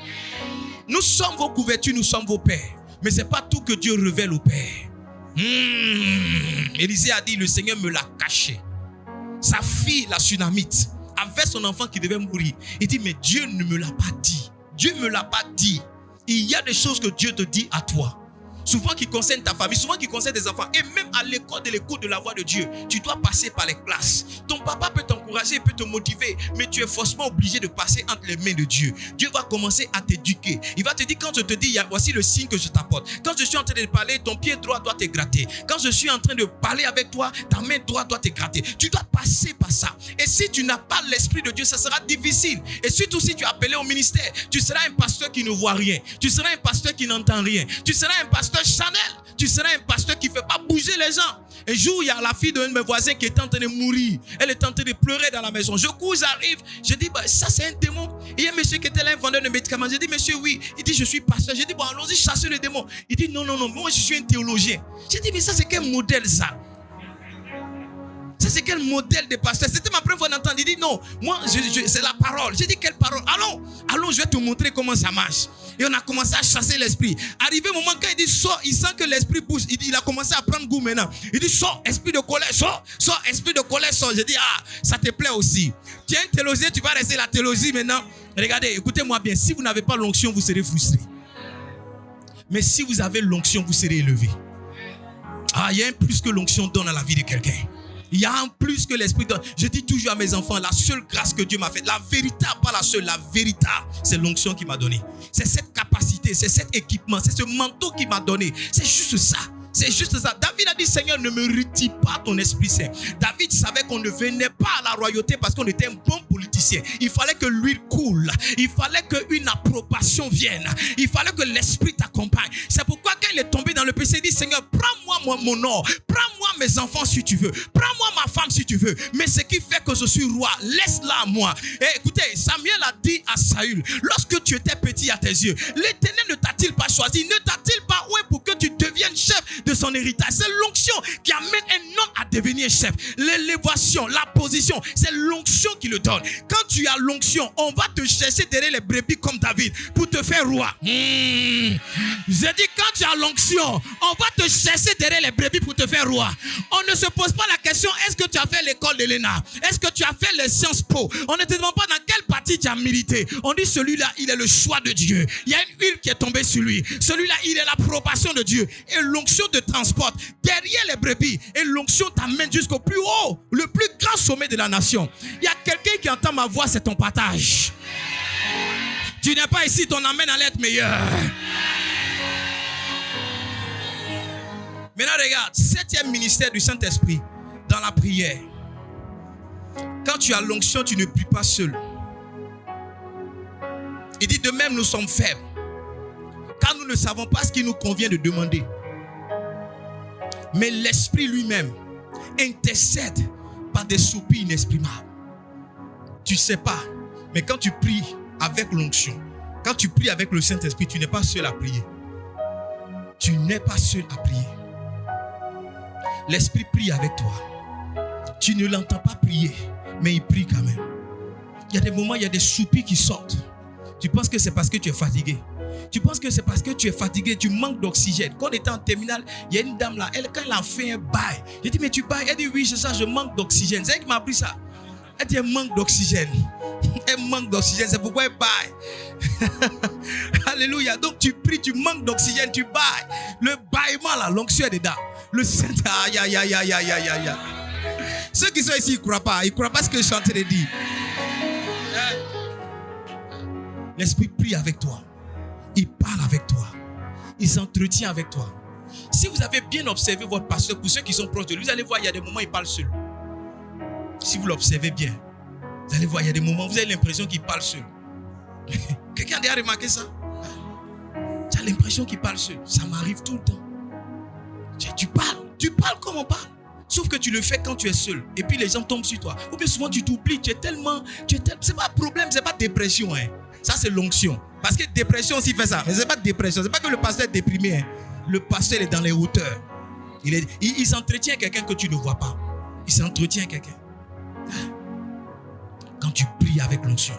Nous sommes vos couvertures, nous sommes vos pères. Mais ce n'est pas tout que Dieu révèle au Père. Élisée a dit, le Seigneur me l'a caché. Sa fille, la Sunamite, avait son enfant qui devait mourir. Il dit, mais Dieu ne me l'a pas dit. Dieu ne me l'a pas dit. Il y a des choses que Dieu te dit à toi. Souvent qui concerne ta famille, souvent qui concerne tes enfants. Et même à l'école de l'écoute de la voix de Dieu, tu dois passer par les classes. Ton papa peut t'encourager, il peut te motiver, mais tu es forcément obligé de passer entre les mains de Dieu. Dieu va commencer à t'éduquer. Il va te dire, quand je te dis, voici le signe que je t'apporte. Quand je suis en train de parler, ton pied droit doit te gratter. Quand je suis en train de parler avec toi, ta main droite doit te gratter. Tu dois passer par ça. Et si tu n'as pas l'Esprit de Dieu, ça sera difficile. Et surtout si tu es appelé au ministère, tu seras un pasteur qui ne voit rien. Tu seras un pasteur qui n'entend rien. Tu seras un pasteur Chanel, tu seras un pasteur qui ne fait pas bouger les gens. Un jour, il y a la fille d'un de mes voisins qui est en train de mourir. Elle est en train de pleurer dans la maison. Je cours, j'arrive. Je dis, bah, ça c'est un démon. Et il y a un monsieur qui était là, un vendeur de médicaments. Je dis, monsieur, oui. Il dit, je suis pasteur. Je dis, bon, allons-y chasser le démon. Il dit, non, moi je suis un théologien. Je dis, mais ça c'est quel modèle ça? Ça, c'est quel modèle de pasteur? C'était ma première fois d'entendre. Il dit non, moi, c'est la parole. J'ai dit quelle parole? Allons, je vais te montrer comment ça marche. Et on a commencé à chasser l'esprit. Arrivé au moment quand il dit sort, il sent que l'esprit bouge. Il a commencé à prendre goût maintenant. Il dit sort, esprit de colère, sort, esprit de colère, sort. J'ai dit ça te plaît aussi. Tu es un théologien, tu vas rester la théologie maintenant. Regardez, écoutez-moi bien. Si vous n'avez pas l'onction, vous serez frustré. Mais si vous avez l'onction, vous serez élevé. Il y a un plus que l'onction donne à la vie de quelqu'un. Il y a un plus que l'esprit donne. Je dis toujours à mes enfants, la seule grâce que Dieu m'a faite, la véritable, pas la seule, la véritable, c'est l'onction qu'il m'a donnée. C'est cette capacité, c'est cet équipement, c'est ce manteau qu'il m'a donné. C'est juste ça. C'est juste ça. David a dit, Seigneur, ne me retire pas ton Esprit Saint. David savait qu'on ne venait pas à la royauté parce qu'on était un bon politicien. Il fallait que l'huile coule. Il fallait qu'une approbation vienne. Il fallait que l'Esprit t'accompagne. C'est pourquoi quand il est tombé dans le péché, il dit, Seigneur, prends-moi mon or. Prends-moi mes enfants si tu veux. Prends-moi ma femme si tu veux. Mais ce qui fait que je suis roi, laisse-la à moi. Et écoutez, Samuel a dit à Saül, lorsque tu étais petit à tes yeux, l'Éternel ne t'a-t-il pas choisi? Ne t'a-t-il pas oué pour que tu deviennes chef de son héritage? C'est l'onction qui amène un homme à devenir chef. L'élévation, la position, c'est l'onction qui le donne. Quand tu as l'onction, on va te chercher derrière les brebis comme David pour te faire roi. J'ai dit, quand tu as l'onction, on va te chercher derrière les brebis pour te faire roi. On ne se pose pas la question, est-ce que tu as fait l'école de l'ENA? Est-ce que tu as fait les Sciences Po? On ne te demande pas dans quel parti tu as milité. On dit, celui-là, il est le choix de Dieu. Il y a une huile qui est tombée sur lui. Celui-là, il est l'approbation de Dieu. Et l'onction te transporte derrière les brebis. Et l'onction t'amène jusqu'au plus haut, le plus grand sommet de la nation. Il y a quelqu'un qui entend ma voix, c'est ton partage. Tu n'es pas ici, ton amène à l'être meilleur. Maintenant, regarde, 7e ministère du Saint-Esprit dans la prière. Quand tu as l'onction, tu ne pries pas seul. Il dit de même, nous sommes faibles, car nous ne savons pas ce qu'il nous convient de demander. Mais l'Esprit lui-même intercède par des soupirs inexprimables. Tu ne sais pas, mais quand tu pries avec l'onction, quand tu pries avec le Saint-Esprit, tu n'es pas seul à prier. Tu n'es pas seul à prier. L'Esprit prie avec toi. Tu ne l'entends pas prier, mais il prie quand même. Il y a des moments, il y a des soupirs qui sortent. Tu penses que c'est parce que tu es fatigué. Tu penses que c'est parce que tu es fatigué, tu manques d'oxygène. Quand on était en terminale, il y a une dame là, quand elle a fait un bail, j'ai dit, mais tu bailles? Elle dit, oui, c'est ça, je manque d'oxygène. C'est elle qui m'a appris ça. Elle dit, elle manque d'oxygène. Elle manque d'oxygène, c'est pourquoi elle baille. Alléluia. Donc tu pries, tu manques d'oxygène, tu bailles. Le baillement là, l'onction est dedans. Le Saint, aïe, aïe, aïe, aïe, aïe, aïe, aïe. Ceux qui sont ici, ils ne croient pas. Ils ne croient pas ce que je suis en train de dire. L'Esprit prie avec toi. Il parle avec toi. Il s'entretient avec toi. Si vous avez bien observé votre pasteur, pour ceux qui sont proches de lui, vous allez voir, il y a des moments où il parle seul. Si vous l'observez bien, vous allez voir, il y a des moments où vous avez l'impression qu'il parle seul. Quelqu'un a déjà remarqué ça? Tu as l'impression qu'il parle seul. Ça m'arrive tout le temps. Tu parles comme on parle. Sauf que tu le fais quand tu es seul. Et puis les gens tombent sur toi. Ou bien souvent tu t'oublies. C'est pas un problème, c'est pas dépression. Hein. Ça c'est l'onction. Parce que dépression aussi fait ça. Mais c'est pas dépression. C'est pas que le pasteur est déprimé. Hein. Le pasteur est dans les hauteurs. Il s'entretient avec quelqu'un que tu ne vois pas. Il s'entretient avec quelqu'un. Quand tu pries avec l'onction,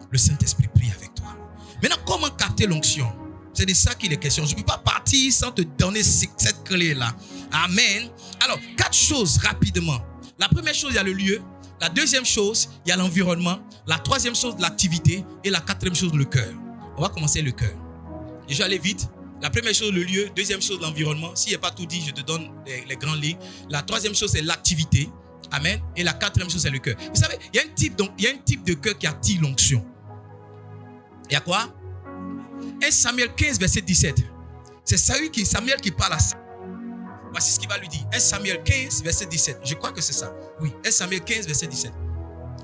le Saint-Esprit prie avec toi. Maintenant, comment capter l'onction? C'est de ça qu'il est question. Je ne peux pas partir sans te donner cette clé-là. Amen. Alors, 4 choses rapidement. La première chose, il y a le lieu. La deuxième chose, il y a l'environnement. La troisième chose, l'activité. Et la quatrième chose, le cœur. On va commencer le cœur. Et je vais aller vite. La première chose, le lieu. Deuxième chose, l'environnement. S'il n'y a pas tout dit, je te donne les grandes lignes. La troisième chose, c'est l'activité. Amen. Et la quatrième chose, c'est le cœur. Vous savez, il y a un type de cœur qui attire l'onction. Il y a quoi? 1 Samuel 15, verset 17. C'est Samuel qui parle à ça. Voici ce qu'il va lui dire. 1 Samuel 15, verset 17. Je crois que c'est ça. Oui, 1 Samuel 15, verset 17.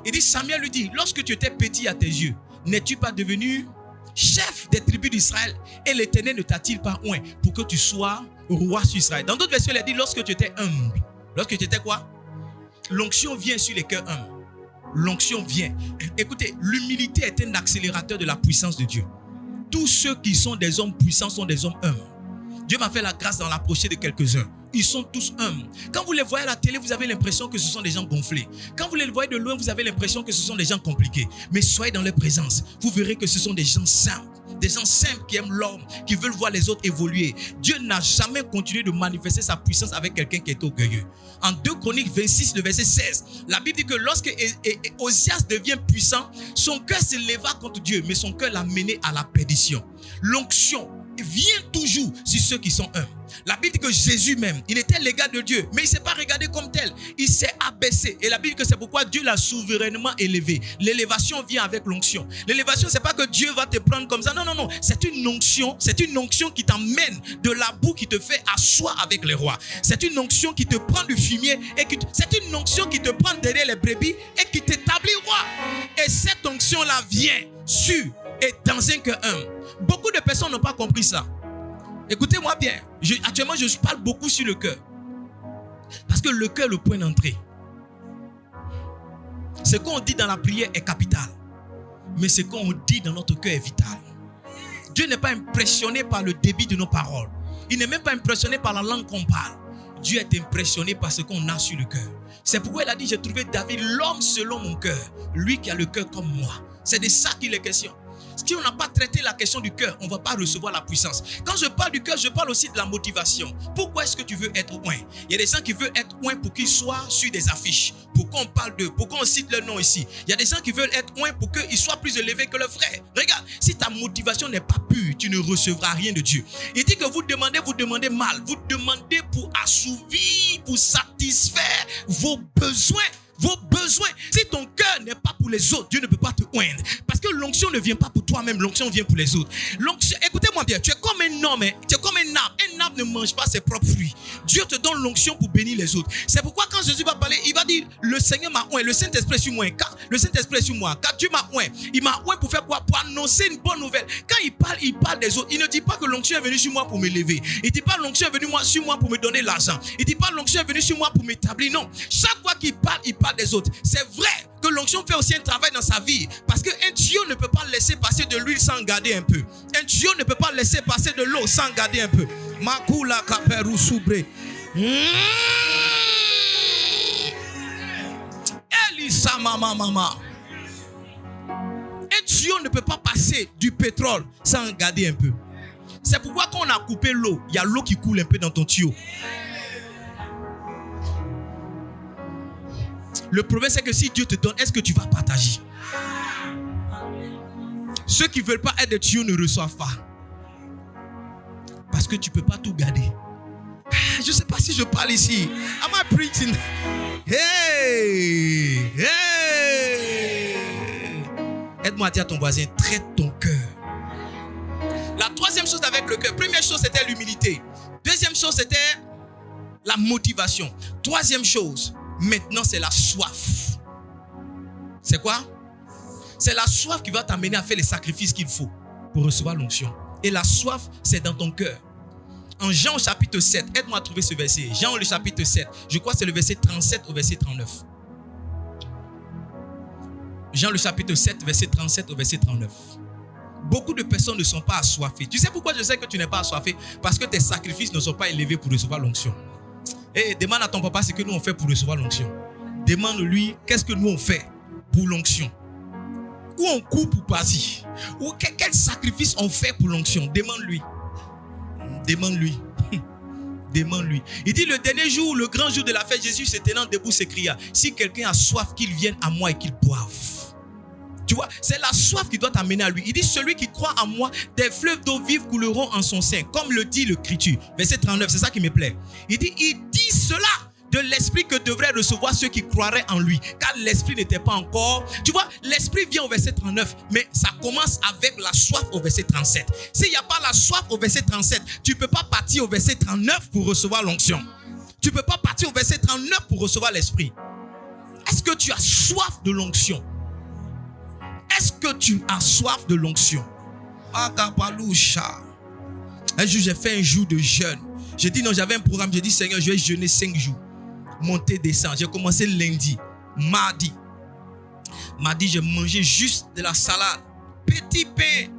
Il dit, Samuel lui dit, lorsque tu étais petit à tes yeux, n'es-tu pas devenu chef des tribus d'Israël et l'Éternel ne t'a-t-il pas oint pour que tu sois roi sur Israël? Dans d'autres versions, il a dit, lorsque tu étais humble. Lorsque tu étais quoi? L'onction vient sur les cœurs humbles. L'onction vient. Écoutez, l'humilité est un accélérateur de la puissance de Dieu. Tous ceux qui sont des hommes puissants sont des hommes humbles. Dieu m'a fait la grâce d'en approcher de quelques-uns. ils sont tous humbles. Quand vous les voyez à la télé, vous avez l'impression que ce sont des gens gonflés. Quand vous les voyez de loin, vous avez l'impression que ce sont des gens compliqués. Mais soyez dans leur présence, vous verrez que ce sont des gens simples. Des gens simples qui aiment l'homme, qui veulent voir les autres évoluer. Dieu n'a jamais continué de manifester sa puissance avec quelqu'un qui est orgueilleux. En 2 Chroniques 26, le verset 16, la Bible dit que lorsque Osias devient puissant, son cœur s'éleva contre Dieu, mais son cœur l'a mené à la perdition. L'onction vient toujours sur ceux qui sont humbles. La Bible dit que Jésus même, il était l'égal de Dieu, mais il ne s'est pas regardé comme tel. Il s'est abaissé. Et la Bible dit que c'est pourquoi Dieu l'a souverainement élevé. L'élévation vient avec l'onction. L'élévation, ce n'est pas que Dieu va te prendre comme ça. Non, non, non. C'est une onction qui t'emmène de la boue, qui te fait asseoir avec les rois. C'est une onction qui te prend du fumier. C'est une onction qui te prend derrière les brebis et qui t'établit roi. Et cette onction-là vient sur et dans un cœur humble. Beaucoup de personnes n'ont pas compris ça. Écoutez-moi bien. Actuellement, je parle beaucoup sur le cœur. Parce que le cœur est le point d'entrée. Ce qu'on dit dans la prière est capital. Mais ce qu'on dit dans notre cœur est vital. Dieu n'est pas impressionné par le débit de nos paroles. Il n'est même pas impressionné par la langue qu'on parle. Dieu est impressionné par ce qu'on a sur le cœur. C'est pourquoi il a dit, j'ai trouvé David, l'homme selon mon cœur. Lui qui a le cœur comme moi. C'est de ça qu'il est question. Si on n'a pas traité la question du cœur, on ne va pas recevoir la puissance. Quand je parle du cœur, je parle aussi de la motivation. Pourquoi est-ce que tu veux être oint? Il y a des gens qui veulent être oint pour qu'ils soient sur des affiches, pour qu'on parle d'eux, pour qu'on cite leur nom ici. Il y a des gens qui veulent être oint pour qu'ils soient plus élevés que leurs frères. Regarde, si ta motivation n'est pas pure, tu ne recevras rien de Dieu. Il dit que vous demandez mal. Vous demandez pour assouvir, pour satisfaire vos besoins. Vos besoins. Si ton cœur n'est pas pour les autres, Dieu ne peut pas te oindre. Parce que l'onction ne vient pas pour toi-même, l'onction vient pour les autres. L'onction, écoutez-moi bien, tu es comme un homme, tu es comme un arbre. Un arbre ne mange pas ses propres fruits. Dieu te donne l'onction pour bénir les autres. C'est pourquoi quand Jésus va parler, il va dire, le Seigneur m'a oint, le Saint-Esprit est sur moi. Car le Saint-Esprit est sur moi. Car Dieu m'a oint. Il m'a oint pour faire quoi? Pour annoncer une bonne nouvelle. Quand il parle des autres. Il ne dit pas que l'onction est venue sur moi pour m'élever. Il ne dit pas l'onction est venue sur moi pour me donner l'argent. Il ne dit pas l'onction est venue sur moi pour m'établir. Non. Chaque fois qu'il parle des autres. C'est vrai que l'onction fait aussi un travail dans sa vie. Parce qu'un tuyau ne peut pas laisser passer de l'huile sans garder un peu. Un tuyau ne peut pas laisser passer de l'eau sans garder un peu. Makula kaperu soubre. Elisa mama. Un tuyau ne peut pas passer du pétrole sans garder un peu. C'est pourquoi quand on a coupé l'eau, il y a l'eau qui coule un peu dans ton tuyau. Le problème, c'est que si Dieu te donne, est-ce que tu vas partager? Ceux qui ne veulent pas être des tuyaux ne reçoivent pas. Parce que tu ne peux pas tout garder. Je ne sais pas si je parle ici. Am I preaching? Hey! Aide-moi à dire à ton voisin, traite ton cœur. La troisième chose avec le cœur, première chose, c'était l'humilité. Deuxième chose, c'était la motivation. Troisième chose, maintenant, c'est la soif. C'est quoi? C'est la soif qui va t'amener à faire les sacrifices qu'il faut pour recevoir l'onction. Et la soif, c'est dans ton cœur. En Jean au chapitre 7, aide-moi à trouver ce verset. Jean au chapitre 7, je crois que c'est le verset 37 au verset 39. Jean le chapitre 7, verset 37 au verset 39. Beaucoup de personnes ne sont pas assoiffées. Tu sais pourquoi je sais que tu n'es pas assoiffé? Parce que tes sacrifices ne sont pas élevés pour recevoir l'onction. Et demande à ton papa ce que nous on fait pour recevoir l'onction. Demande-lui qu'est-ce que nous on fait pour l'onction. Où on coupe ou pas y. Ou quel sacrifice on fait pour l'onction. Demande-lui. Demande-lui. Demande-lui. Il dit le dernier jour, le grand jour de la fête, Jésus se tenant debout s'écria, si quelqu'un a soif, qu'il vienne à moi et qu'il boive. Tu vois, c'est la soif qui doit t'amener à lui. Il dit, celui qui croit en moi, des fleuves d'eau vive couleront en son sein, comme le dit l'Écriture. Verset 39, c'est ça qui me plaît. Il dit cela de l'esprit que devraient recevoir ceux qui croiraient en lui. Car l'esprit n'était pas encore... Tu vois, l'esprit vient au verset 39, mais ça commence avec la soif au verset 37. S'il n'y a pas la soif au verset 37, tu ne peux pas partir au verset 39 pour recevoir l'onction. Tu ne peux pas partir au verset 39 pour recevoir l'esprit. Est-ce que tu as soif de l'onction? Est-ce que tu as soif de l'onction? Un jour, j'ai fait un jour de jeûne. J'ai dit non, j'avais un programme. J'ai dit Seigneur, je vais jeûner 5 jours. Monter, descendre. J'ai commencé lundi, mardi. Mardi, j'ai mangé juste de la salade. Petit pain.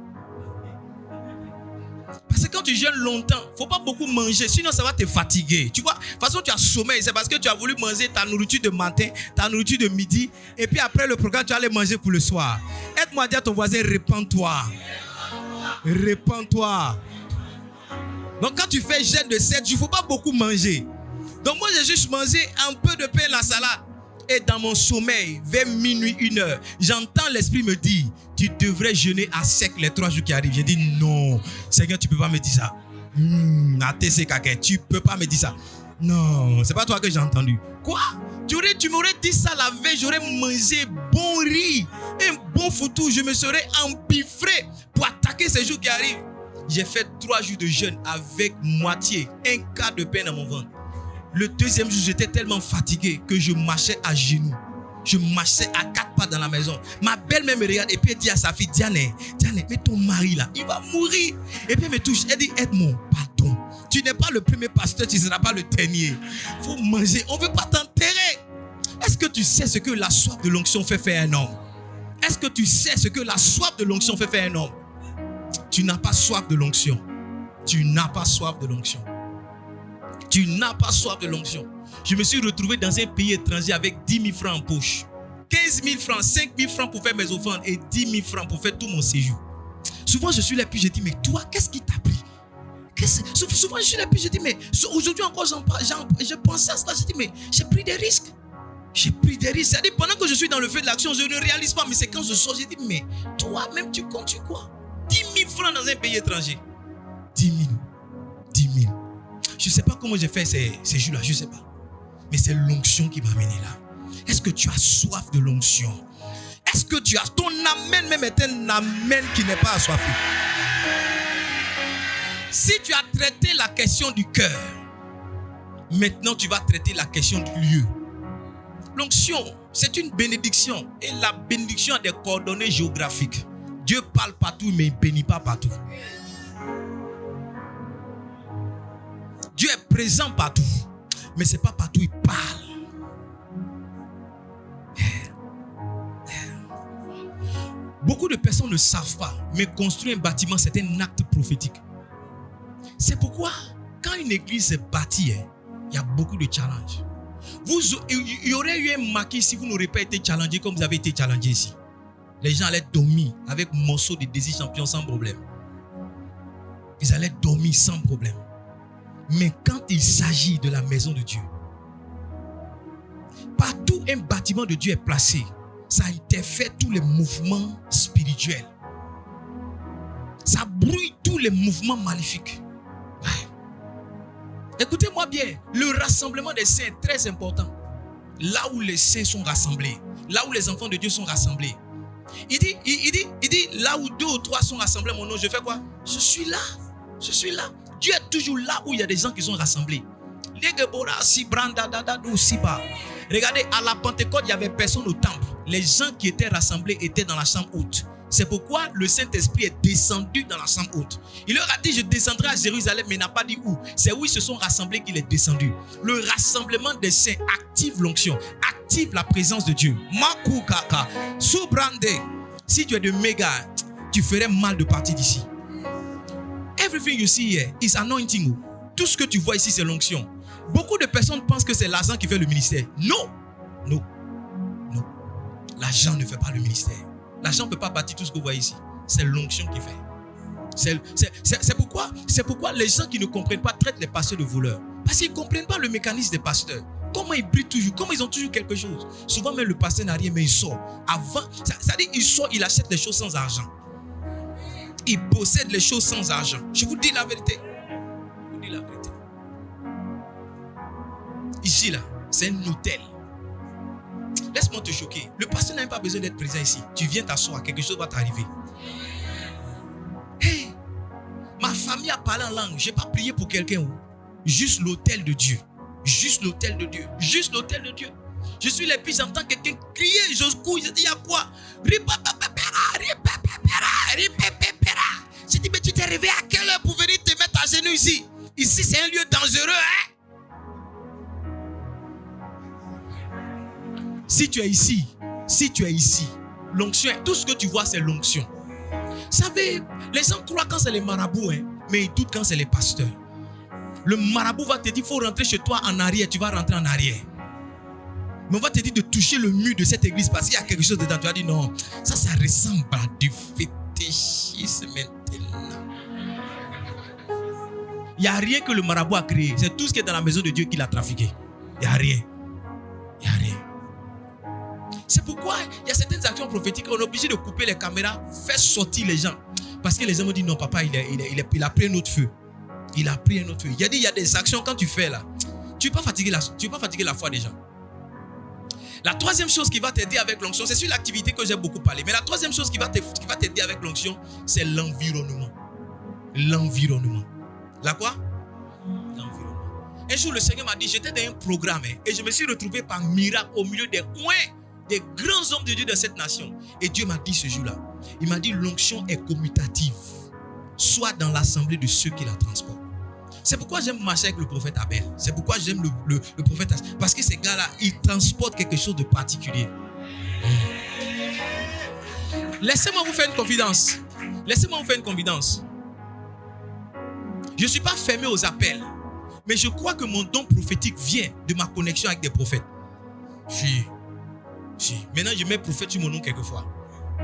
Parce que quand tu jeûnes longtemps, il ne faut pas beaucoup manger, sinon ça va te fatiguer. Tu vois, de toute façon, tu as sommeil, c'est parce que tu as voulu manger ta nourriture de matin, ta nourriture de midi, et puis après le programme, tu vas aller manger pour le soir. Aide-moi à dire à ton voisin, répands-toi. Répands-toi. Donc quand tu fais jeûne de 7 jours, il ne faut pas beaucoup manger. Donc moi, j'ai juste mangé un peu de pain et la salade. Et dans mon sommeil, vers minuit, 1h, j'entends l'esprit me dire, tu devrais jeûner à sec les 3 jours qui arrivent. J'ai dit non, Seigneur, tu ne peux pas me dire ça. Tu ne peux pas me dire ça. Non, c'est pas toi que j'ai entendu. Quoi? Tu m'aurais dit ça la veille, j'aurais mangé bon riz, un bon foutou, je me serais empiffré pour attaquer ces jours qui arrivent. J'ai fait 3 jours de jeûne avec moitié, un quart de pain dans mon ventre. Le deuxième jour, j'étais tellement fatigué que je marchais à genoux. Je marchais à 4 pas dans la maison. Ma belle-mère me regarde et puis elle dit à sa fille, Diane, mais ton mari là, il va mourir. Et puis elle me touche, elle dit, aide-moi, pardon. Tu n'es pas le premier pasteur, tu ne seras pas le dernier. Il faut manger, on ne veut pas t'enterrer. Est-ce que tu sais ce que la soif de l'onction fait faire un homme? Est-ce que tu sais ce que la soif de l'onction fait faire un homme? Tu n'as pas soif de l'onction. Tu n'as pas soif de l'onction. Tu n'as pas soif de l'onction. Je me suis retrouvé dans un pays étranger avec 10 000 francs en poche. 15 000 francs, 5 000 francs pour faire mes offrandes et 10 000 francs pour faire tout mon séjour. Souvent je suis là et puis je dis, mais toi, qu'est-ce qui t'a pris? Souvent je suis là et puis je dis, mais aujourd'hui encore je pensais à cela. Je dis, mais j'ai pris des risques. J'ai pris des risques. C'est-à-dire, pendant que je suis dans le feu de l'action, je ne réalise pas. Mais c'est quand je sors, je dis, mais toi-même, tu comptes quoi? 10 000 francs dans un pays étranger. 10 000. 10 000. Je ne sais pas comment j'ai fait ces jours-là, je ne sais pas. Mais c'est l'onction qui m'a amené là. Est-ce que tu as soif de l'onction? Est-ce que tu as... Ton amen même est un amen qui n'est pas assoiffé. Si tu as traité la question du cœur, maintenant tu vas traiter la question du lieu. L'onction, c'est une bénédiction. Et la bénédiction a des coordonnées géographiques. Dieu parle partout, mais il ne bénit pas partout. Dieu est présent partout, mais ce n'est pas partout il parle. Beaucoup de personnes ne savent pas, mais construire un bâtiment, c'est un acte prophétique. C'est pourquoi, quand une église est bâtie, il y a beaucoup de challenges. Il y aurait eu un maquis si vous n'aurez pas été challengé comme vous avez été challengé ici. Les gens allaient dormir avec morceaux de désir champion sans problème. Ils allaient dormir sans problème. Mais quand il s'agit de la maison de Dieu, partout un bâtiment de Dieu est placé, ça interfère tous les mouvements spirituels. Ça brouille tous les mouvements maléfiques. Ouais. Écoutez-moi bien, le rassemblement des saints est très important. Là où les saints sont rassemblés, là où les enfants de Dieu sont rassemblés. Il dit, là où 2 ou 3 sont rassemblés, mon nom, je fais quoi? Je suis là. Je suis là. Dieu est toujours là où il y a des gens qui sont rassemblés. Regardez, à la Pentecôte, il n'y avait personne au temple. Les gens qui étaient rassemblés étaient dans la chambre haute. C'est pourquoi le Saint-Esprit est descendu dans la chambre haute. Il leur a dit, je descendrai à Jérusalem, mais il n'a pas dit où. C'est où ils se sont rassemblés qu'il est descendu. Le rassemblement des saints active l'onction, active la présence de Dieu. Makukaka, Subrande. Si tu es de méga, tu ferais mal de partir d'ici. Everything you see here is anointing. Tout ce que tu vois ici, c'est l'onction. Beaucoup de personnes pensent que c'est l'argent qui fait le ministère. Non. Non. Non. L'argent ne fait pas le ministère. L'argent ne peut pas bâtir tout ce que vous voyez ici. C'est l'onction qui fait. C'est pourquoi les gens qui ne comprennent pas traitent les pasteurs de voleurs. Parce qu'ils ne comprennent pas le mécanisme des pasteurs. Comment ils brillent toujours, comment ils ont toujours quelque chose. Souvent même le pasteur n'a rien, mais il sort. Avant, ça dit il sort, il achète les choses sans argent. Il possède les choses sans argent. Je vous dis la vérité. Je vous dis la vérité. Ici, là, c'est un hôtel. Laisse-moi te choquer. Le pasteur n'a même pas besoin d'être présent ici. Tu viens t'asseoir, quelque chose va t'arriver. Hey, ma famille a parlé en langue. Je n'ai pas prié pour quelqu'un. Juste l'hôtel de Dieu. Juste l'hôtel de Dieu. Juste l'hôtel de Dieu. Je suis là et puis j'entends quelqu'un crier. Je cours, je dis, il y a quoi? Je dis, mais tu t'es réveillé à quelle heure pour venir te mettre à genoux ici? Ici, c'est un lieu dangereux, hein? Si tu es ici, l'onction, tout ce que tu vois, c'est l'onction. Vous savez, les gens croient quand c'est les marabouts, hein, mais il doute quand c'est les pasteurs. Le marabout va te dire, il faut rentrer chez toi en arrière, tu vas rentrer en arrière. Mais on va te dire de toucher le mur de cette église parce qu'il y a quelque chose dedans. Tu vas dire non, ça ressemble à du fétichisme maintenant. Il n'y a rien que le marabout a créé. C'est tout ce qui est dans la maison de Dieu qu'il a trafiqué. Il n'y a rien. Il n'y a rien. C'est pourquoi il y a certaines actions prophétiques, on est obligé de couper les caméras, faire sortir les gens. Parce que les gens me disent non, papa, il a pris un autre feu. Il a pris un autre feu. Il a dit, il y a des actions quand tu fais là. Tu ne vas pas fatiguer la foi des gens. La troisième chose qui va t'aider avec l'onction, c'est sur l'activité que j'ai beaucoup parlé. Mais la troisième chose qui va t'aider avec l'onction, c'est l'environnement. L'environnement. La quoi? L'environnement. Un jour, le Seigneur m'a dit, j'étais dans un programme et je me suis retrouvé par miracle au milieu des coins des grands hommes de Dieu de cette nation. Et Dieu m'a dit ce jour-là, il m'a dit l'onction est commutative. Soit dans l'assemblée de ceux qui la transportent. C'est pourquoi j'aime marcher avec le prophète Abel. C'est pourquoi j'aime le prophète Abel. Parce que ces gars-là, ils transportent quelque chose de particulier. Laissez-moi vous faire une confidence. Laissez-moi vous faire une confidence. Je ne suis pas fermé aux appels. Mais je crois que mon don prophétique vient de ma connexion avec des prophètes. Si. Maintenant, je mets prophète sur mon nom quelquefois.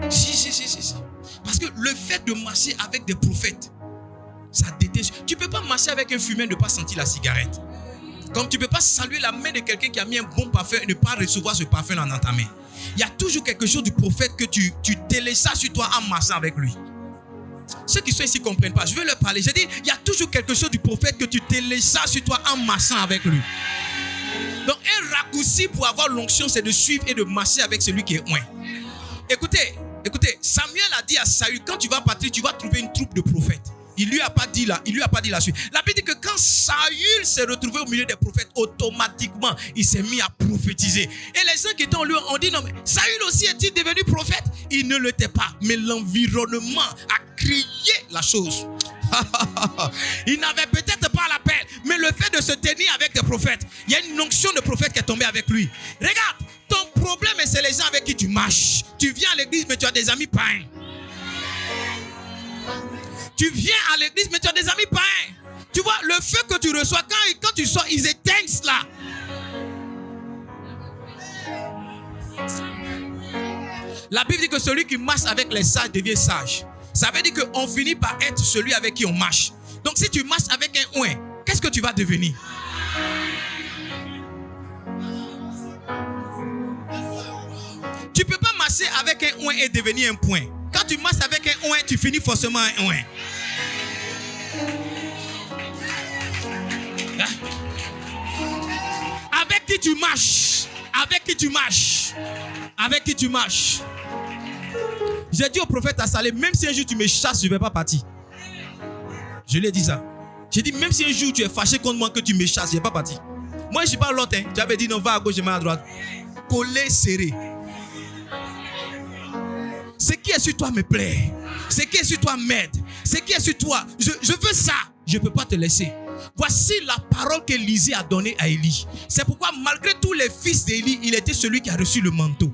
Si. Parce que le fait de marcher avec des prophètes, ça déteste. Tu ne peux pas marcher avec un fumeur et ne pas sentir la cigarette. Comme tu ne peux pas saluer la main de quelqu'un qui a mis un bon parfum et ne pas recevoir ce parfum dans ta main. Il y a toujours quelque chose du prophète que tu télécharges sur toi en marchant avec lui. Ceux qui sont ici ne comprennent pas. Je vais leur parler. J'ai dit, il y a toujours quelque chose du prophète que tu télécharges sur toi en marchant avec lui. Donc un raccourci pour avoir l'onction, c'est de suivre et de marcher avec celui qui est loin. Écoutez, Samuel a dit à Saül, quand tu vas partir, tu vas trouver une troupe de prophètes. Il lui a pas dit la suite. La Bible dit que quand Saül s'est retrouvé au milieu des prophètes, automatiquement, il s'est mis à prophétiser. Et les gens qui étaient en lui ont dit non, mais Saül aussi est-il devenu prophète? Il ne l'était pas, mais l'environnement a crié la chose. Il n'avait peut-être pas l'appel, mais le fait de se tenir avec des prophètes, il y a une onction de prophète qui est tombée avec lui. Regarde, ton problème, c'est les gens avec qui tu marches. Tu viens à l'église, mais tu as des amis païens. Tu viens à l'église, mais tu as des amis païens. Tu vois, le feu que tu reçois, quand tu sors, ils éteignent cela. La Bible dit que celui qui marche avec les sages devient sage. Ça veut dire qu'on finit par être celui avec qui on marche. Donc si tu marches avec un ouin, qu'est-ce que tu vas devenir? Tu ne peux pas marcher avec un ouin et devenir un point. Quand tu marches avec un ouin, tu finis forcément un ouin. Avec qui tu marches? Avec qui tu marches? Avec qui tu marches? J'ai dit au prophète Assalé, même si un jour tu me chasses, je ne vais pas partir. Je lui ai dit ça. J'ai dit, même si un jour tu es fâché contre moi, que tu me chasses, je ne vais pas partir. Moi, je ne suis pas l'autre. Tu avais dit non, va à gauche, je vais à droite. Collé, serré. Ce qui est sur toi me plaît. Ce qui est sur toi m'aide. Ce qui est sur toi, je veux ça. Je ne peux pas te laisser. Voici la parole qu'Élisée a donnée à Élie. C'est pourquoi malgré tous les fils d'Élie, il était celui qui a reçu le manteau.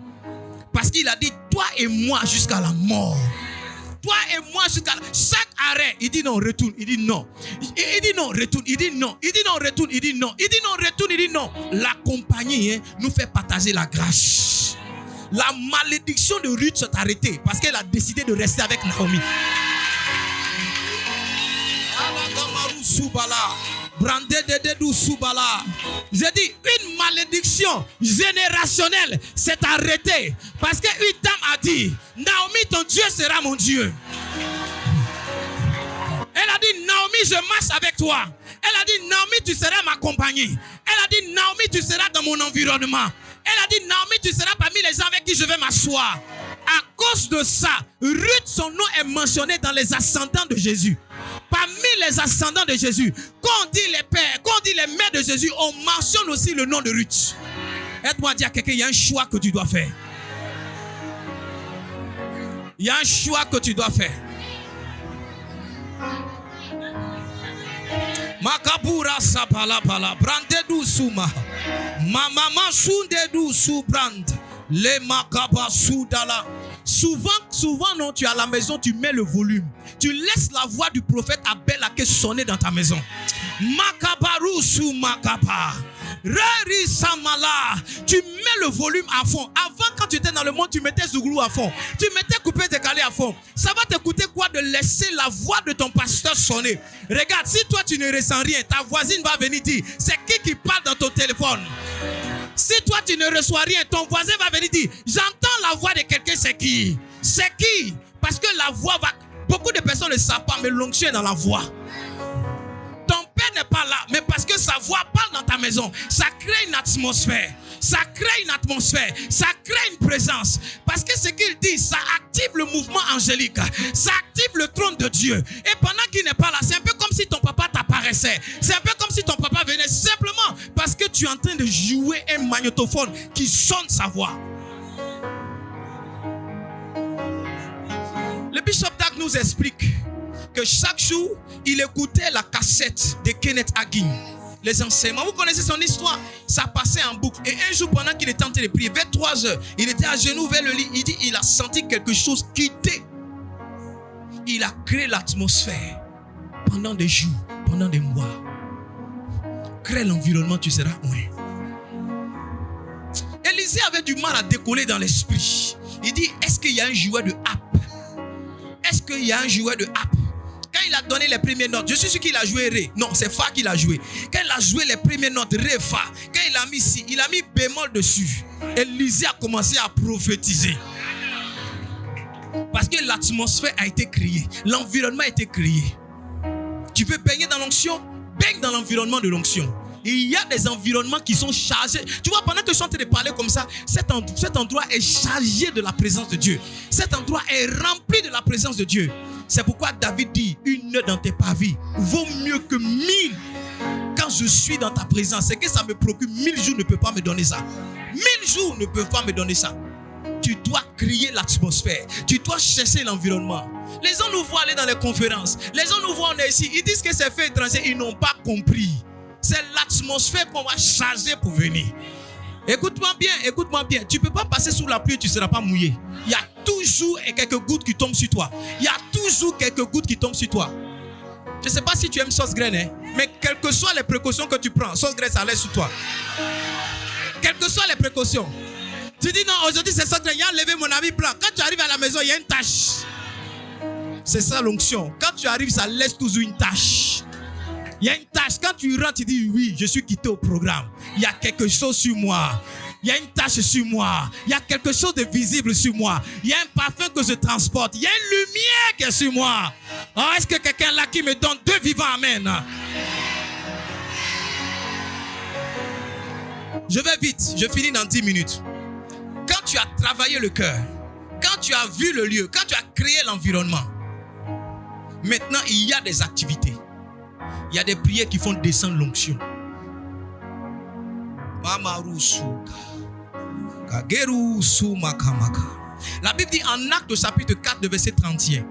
Parce qu'il a dit, toi et moi jusqu'à la mort. Toi et moi jusqu'à la... Chaque arrêt, il dit non, retourne. Il dit non. Il dit non, retourne. Il dit non. Il dit non, retourne. Il dit non. Il dit non, retourne. Il dit non. La compagnie nous fait partager la grâce. La malédiction de Ruth s'est arrêtée parce qu'elle a décidé de rester avec Naomi. J'ai dit, une malédiction générationnelle s'est arrêtée parce qu'une dame a dit, Naomi, ton Dieu sera mon Dieu. Elle a dit, Naomi, je marche avec toi. Elle a dit, Naomi, tu seras ma compagnie. Elle a dit, Naomi, tu seras dans mon environnement. Elle a dit, Naomi, tu seras parmi les gens avec qui je vais m'asseoir. À cause de ça, Ruth, son nom est mentionné dans les ascendants de Jésus. Parmi les ascendants de Jésus, quand on dit les pères, quand on dit les mères de Jésus, on mentionne aussi le nom de Ruth. Aide-moi à dire à quelqu'un, il y a un choix que tu dois faire. Il y a un choix que tu dois faire. Makabura sapala pala brande du suma mama sunde du su brand le makaba sudala Souvent, non, tu es à la maison, tu mets le volume. Tu laisses la voix du prophète Abel Ake sonner dans ta maison. Makabaru sou makaba. Reri samala. Tu mets le volume à fond. Avant, quand tu étais dans le monde, tu mettais Zouglou à fond. Tu mettais coupé décalé à fond. Ça va te coûter quoi de laisser la voix de ton pasteur sonner? Regarde, si toi tu ne ressens rien, ta voisine va venir dire, c'est qui parle dans ton téléphone? Si toi tu ne reçois rien, ton voisin va venir dire, j'entends la voix de quelqu'un, c'est qui? C'est qui? Parce que la voix va... Beaucoup de personnes ne le savent pas, mais l'onction est dans la voix. Ton père n'est pas là, mais parce que sa voix parle dans ta maison, ça crée une atmosphère. Ça crée une atmosphère, ça crée une présence. Parce que ce qu'il dit, ça active le mouvement angélique, ça active le trône de Dieu. Et pendant qu'il n'est pas là, c'est un peu comme si ton papa t'apparaissait. C'est un peu comme si ton papa venait simplement parce que tu es en train de jouer un magnétophone qui sonne sa voix. Le bishop Dag nous explique que chaque jour, il écoutait la cassette de Kenneth Hagin. Les enseignements, vous connaissez son histoire, ça passait en boucle. Et un jour, pendant qu'il était en train de prier, vers 3 heures, il était à genoux vers le lit. Il dit, il a senti quelque chose quitter. Il a créé l'atmosphère pendant des jours, pendant des mois. Crée l'environnement, tu seras loin. Élisée avait du mal à décoller dans l'esprit. Il dit, est-ce qu'il y a un joueur de harpe? Est-ce qu'il y a un joueur de harpe? Quand il a donné les premières notes, je suis sûr qu'il a joué Ré. Non, c'est Fa qu'il a joué. Quand il a joué les premières notes, Ré, Fa. Quand il a mis Si, il a mis bémol dessus. Élisée a commencé à prophétiser. Parce que l'atmosphère a été créée. L'environnement a été créé. Tu peux baigner dans l'onction, baigne dans l'environnement de l'onction. Il y a des environnements qui sont chargés. Tu vois, pendant que je suis en train de parler comme ça, cet endroit est chargé de la présence de Dieu. Cet endroit est rempli de la présence de Dieu. C'est pourquoi David dit, 1 heure dans tes pavis vaut mieux que 1000 quand je suis dans ta présence. C'est que ça me préoccupe. 1000 jours ne peuvent pas me donner ça. 1000 jours ne peuvent pas me donner ça. Tu dois créer l'atmosphère. Tu dois chercher l'environnement. Les gens nous voient aller dans les conférences. Les gens nous voient, on est ici. Ils disent que c'est fait étranger. Ils n'ont pas compris. C'est l'atmosphère qu'on va charger pour venir. Écoute-moi bien, écoute-moi bien. Tu ne peux pas passer sous la pluie et tu ne seras pas mouillé. Il y a toujours quelques gouttes qui tombent sur toi. Il y a toujours quelques gouttes qui tombent sur toi. Je ne sais pas si tu aimes sauce graine, hein, mais quelles que soient les précautions que tu prends, sauce graine, ça laisse sur toi. Quelles que soient les précautions. Tu dis non, aujourd'hui c'est sauce graine, il y a enlevé mon ami blanc. Quand tu arrives à la maison, il y a une tache. C'est ça l'onction. Quand tu arrives, ça laisse toujours une tache. Il y a une tâche. Quand tu rentres, tu dis oui, je suis quitté au programme. Il y a quelque chose sur moi. Il y a une tâche sur moi. Il y a quelque chose de visible sur moi. Il y a un parfum que je transporte. Il y a une lumière qui est sur moi. Oh, est-ce que quelqu'un là qui me donne 2 vivants, amen? Je vais vite. Je finis dans 10 minutes. Quand tu as travaillé le cœur, quand tu as vu le lieu, quand tu as créé l'environnement, maintenant il y a des activités. Il y a des prières qui font descendre l'onction. La Bible dit en Actes chapitre 4, de verset 31,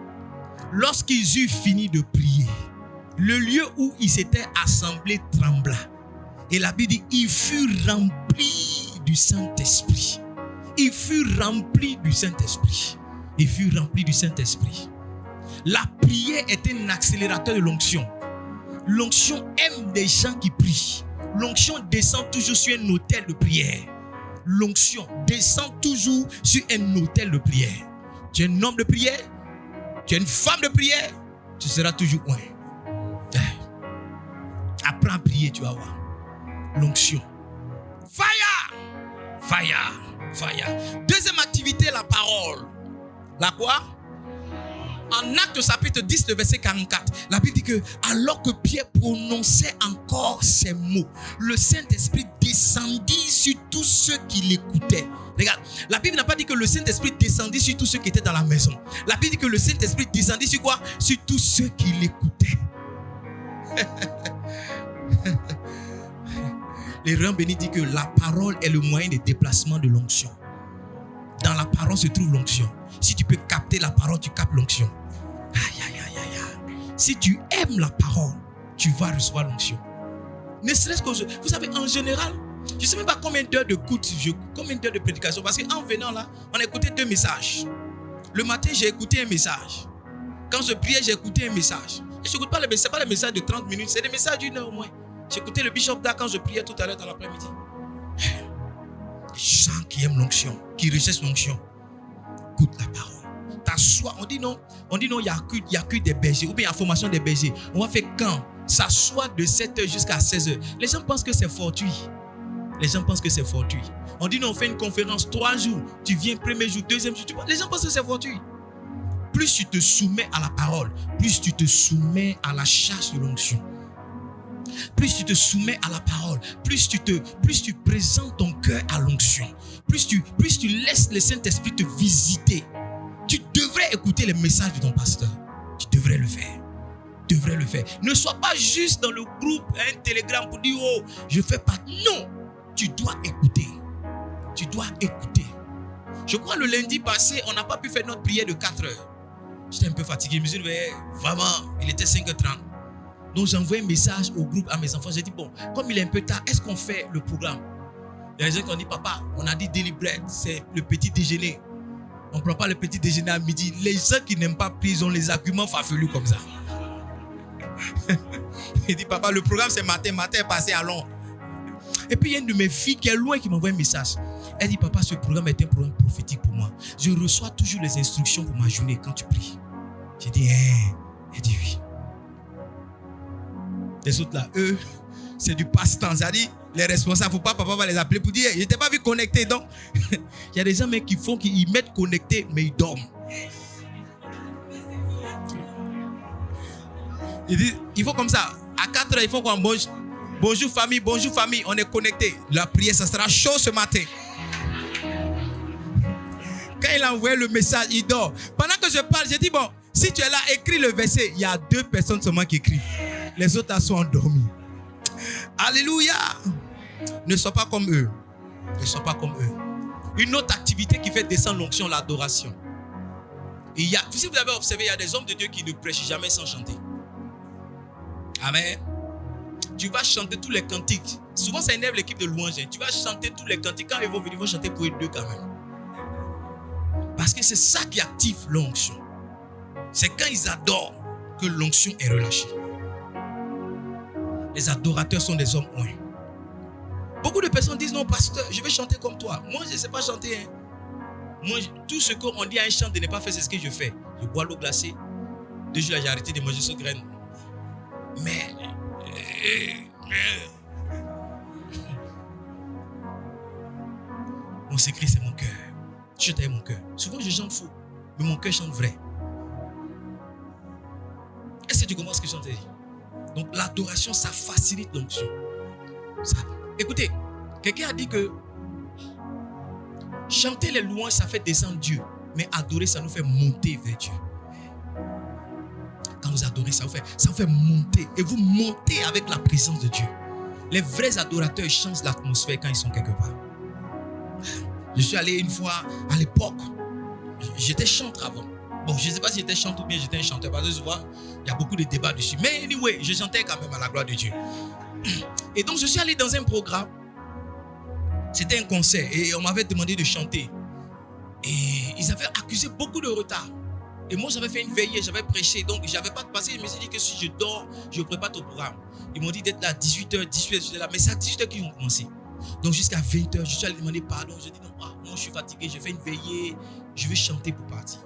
lorsqu'ils eurent fini de prier, le lieu où ils s'étaient assemblés trembla. Et la Bible dit, il fut rempli du Saint-Esprit. Il fut rempli du Saint-Esprit. Il fut rempli du Saint-Esprit. La prière est un accélérateur de l'onction. L'onction aime des gens qui prient. L'onction descend toujours sur un autel de prière. L'onction descend toujours sur un autel de prière. Tu es un homme de prière, tu es une femme de prière, tu seras toujours loin. Apprends à prier, tu vas voir. L'onction. Fire! Fire! Fire! Deuxième activité, la parole. La quoi? En Actes chapitre 10, le verset 44, la Bible dit que alors que Pierre prononçait encore ces mots, le Saint-Esprit descendit sur tous ceux qui l'écoutaient. Regarde, la Bible n'a pas dit que le Saint-Esprit descendit sur tous ceux qui étaient dans la maison. La Bible dit que le Saint-Esprit descendit sur quoi? Sur tous ceux qui l'écoutaient. Les Réums bénis dit que la parole est le moyen de déplacement de l'onction. Dans la parole se trouve l'onction. Si tu peux capter la parole, tu captes l'onction. Aïe, aïe, aïe, aïe, aïe. Si tu aimes la parole, tu vas recevoir l'onction. Ne serait-ce que, vous savez, en général, je ne sais même pas combien d'heures de cours, combien d'heures de prédication. Parce qu'en venant là, on a écouté 2 messages. Le matin, j'ai écouté un message. Quand je priais, j'ai écouté un message. Et je n'écoute pas le message, c'est pas le message de 30 minutes, c'est des messages d'1 heure au moins. J'ai écouté le Bishop Da quand je priais tout à l'heure dans l'après-midi. Les gens qui aiment l'onction, qui recherchent l'onction, écoute la parole. T'assois, on dit non, il n'y a que des bergers, ou bien la formation des bergers. On va faire quand? S'assoit de 7h jusqu'à 16h. Les gens pensent que c'est fortuit. Les gens pensent que c'est fortuit. On dit non, on fait une conférence 3 jours. Tu viens premier jour, deuxième jour. Les gens pensent que c'est fortuit. Plus tu te soumets à la parole, plus tu te soumets à la charge de l'onction. Plus tu te soumets à la parole, plus tu présentes ton cœur à l'onction, plus tu laisses le Saint-Esprit te visiter. Tu devrais écouter les messages de ton pasteur. Tu devrais le faire. Ne sois pas juste dans le groupe, un télégramme pour dire oh, je fais pas. Non, tu dois écouter. Je crois le lundi passé, on n'a pas pu faire notre prière de 4 heures. J'étais un peu fatigué. Je me suis dit, vraiment, il était 5h30. Donc j'ai envoyé un message au groupe à mes enfants. J'ai dit, bon, comme il est un peu tard, est-ce qu'on fait le programme? Il y a des gens qui ont dit, papa, on a dit daily bread, c'est le petit déjeuner. On ne prend pas le petit déjeuner à midi. Les gens qui n'aiment pas prier, ils ont les arguments farfelus comme ça. Il dit, papa, le programme c'est matin est passé à Londres. Et puis il y a une de mes filles qui est loin qui m'envoie un message. Elle dit, papa, ce programme est un programme prophétique pour moi. Je reçois toujours les instructions pour ma journée quand tu pries. J'ai dit, elle dit oui. Les autres là, eux, c'est du passe-temps. C'est-à-dire, les responsables, faut pas, papa va les appeler pour dire, je t'ai pas vu connecté. Donc, il y a des gens mais, qu'ils mettent connecté, mais ils dorment. Il faut comme ça. À 4 heures, il faut qu'on mange. Bonjour famille, on est connecté. La prière, ça sera chaud ce matin. Quand il a envoyé le message, il dort. Pendant que je parle, j'ai dit, bon, si tu es là, écris le verset. Il y a 2 personnes seulement qui écrivent. Les autres sont endormis. Alléluia. Ne sois pas comme eux. Une autre activité qui fait descendre l'onction, l'adoration. Et si vous avez observé, il y a des hommes de Dieu qui ne prêchent jamais sans chanter. Amen. Tu vas chanter tous les cantiques. Souvent, ça énerve l'équipe de louange. Tu vas chanter tous les cantiques. Quand ils vont venir, ils vont chanter pour eux 2 quand même. Parce que c'est ça qui active l'onction. C'est quand ils adorent que l'onction est relâchée. Les adorateurs sont des hommes oints. Beaucoup de personnes disent non, pasteur, je vais chanter comme toi. Moi, je ne sais pas chanter. Moi, tout ce qu'on dit à un chant de ne pas faire, c'est ce que je fais. Je bois l'eau glacée. 2 jours, j'ai arrêté de manger ce graine. Mais mon secret, c'est mon cœur. Je chante avec mon cœur. Souvent, je chante faux, mais mon cœur chante vrai. Est-ce que tu comprends ce que je t'ai dit? Donc, l'adoration, ça facilite l'onction. Écoutez, quelqu'un a dit que chanter les louanges, ça fait descendre Dieu. Mais adorer, ça nous fait monter vers Dieu. Quand vous adorez, ça vous fait monter. Et vous montez avec la présence de Dieu. Les vrais adorateurs changent l'atmosphère quand ils sont quelque part. Je suis allé une fois, à l'époque, j'étais chanteur avant. Bon, je ne sais pas si j'étais chanteur ou bien j'étais un chanteur. Parce que souvent, il y a beaucoup de débats dessus. Mais anyway, je chantais quand même à la gloire de Dieu. Et donc, je suis allé dans un programme. C'était un concert. Et on m'avait demandé de chanter. Et ils avaient accusé beaucoup de retard. Et moi, j'avais fait une veillée, j'avais prêché. Donc, je n'avais pas de passé. Je me suis dit que si je dors, je prépare au programme. Ils m'ont dit d'être là à 18h, 18h, j'étais là. Mais c'est à 18h qu'ils ont commencé. Donc, jusqu'à 20h, je suis allé demander pardon. Je dis non, moi, je suis fatigué, j'ai fait une veillée. Je vais chanter pour partir.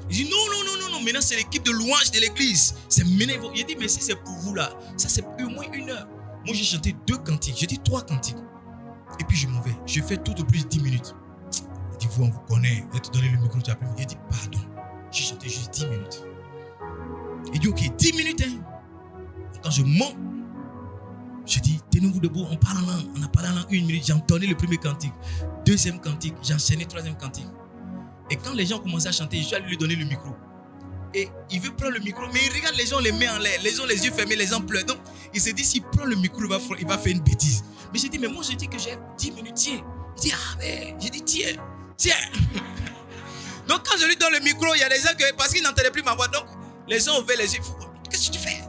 Il dit non. Maintenant, c'est l'équipe de louange de l'église. C'est maintenant. Il dit, mais si c'est pour vous là, ça c'est au moins 1 heure. Moi, j'ai chanté 2 cantiques. J'ai dit 3 cantiques. Et puis, je m'en vais. Je fais tout de plus 10 minutes. Il dit, vous, on vous connaît. Il te donné le micro, tu as appelé. Il dit, pardon. J'ai chanté juste 10 minutes. Il dit, ok, 10 minutes. Hein. Quand je monte, je dis, tenez-vous debout, on parle en langue. On a parlé en langue 1 minute. J'ai entonné le premier cantique. 2e cantique. J'ai enchaîné 3e cantique. Et quand les gens commençaient à chanter, je suis allé lui donner le micro. Et il veut prendre le micro, mais il regarde les gens, les mains en l'air. Les gens, les yeux fermés, les gens pleurent. Donc, il se dit, s'il prend le micro, il va faire une bêtise. Mais j'ai dit, mais moi, j'ai dit que j'ai 10 minutes, tiens. Il dit, ah, mais j'ai dit, tiens. Donc, quand je lui donne le micro, il y a des gens que, parce qu'ils n'entendaient plus ma voix, donc, les gens ouvraient les yeux. Qu'est-ce que tu fais?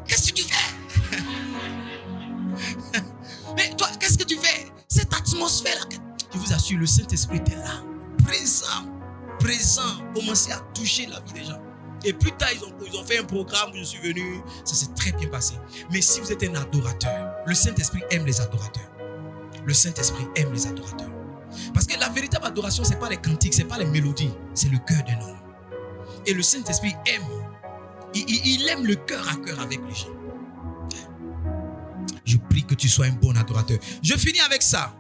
Mais toi, qu'est-ce que tu fais? Cette atmosphère-là, je vous assure, le Saint-Esprit est là. Présent. présent, commencer à toucher la vie des gens. Et plus tard, ils ont fait un programme où je suis venu, ça s'est très bien passé. Mais si vous êtes un adorateur, le Saint-Esprit aime les adorateurs. Le Saint-Esprit aime les adorateurs. Parce que la véritable adoration, ce n'est pas les cantiques, ce n'est pas les mélodies, c'est le cœur d'un homme. Et le Saint-Esprit aime. Il aime le cœur à cœur avec les gens. Je prie que tu sois un bon adorateur. Je finis avec ça.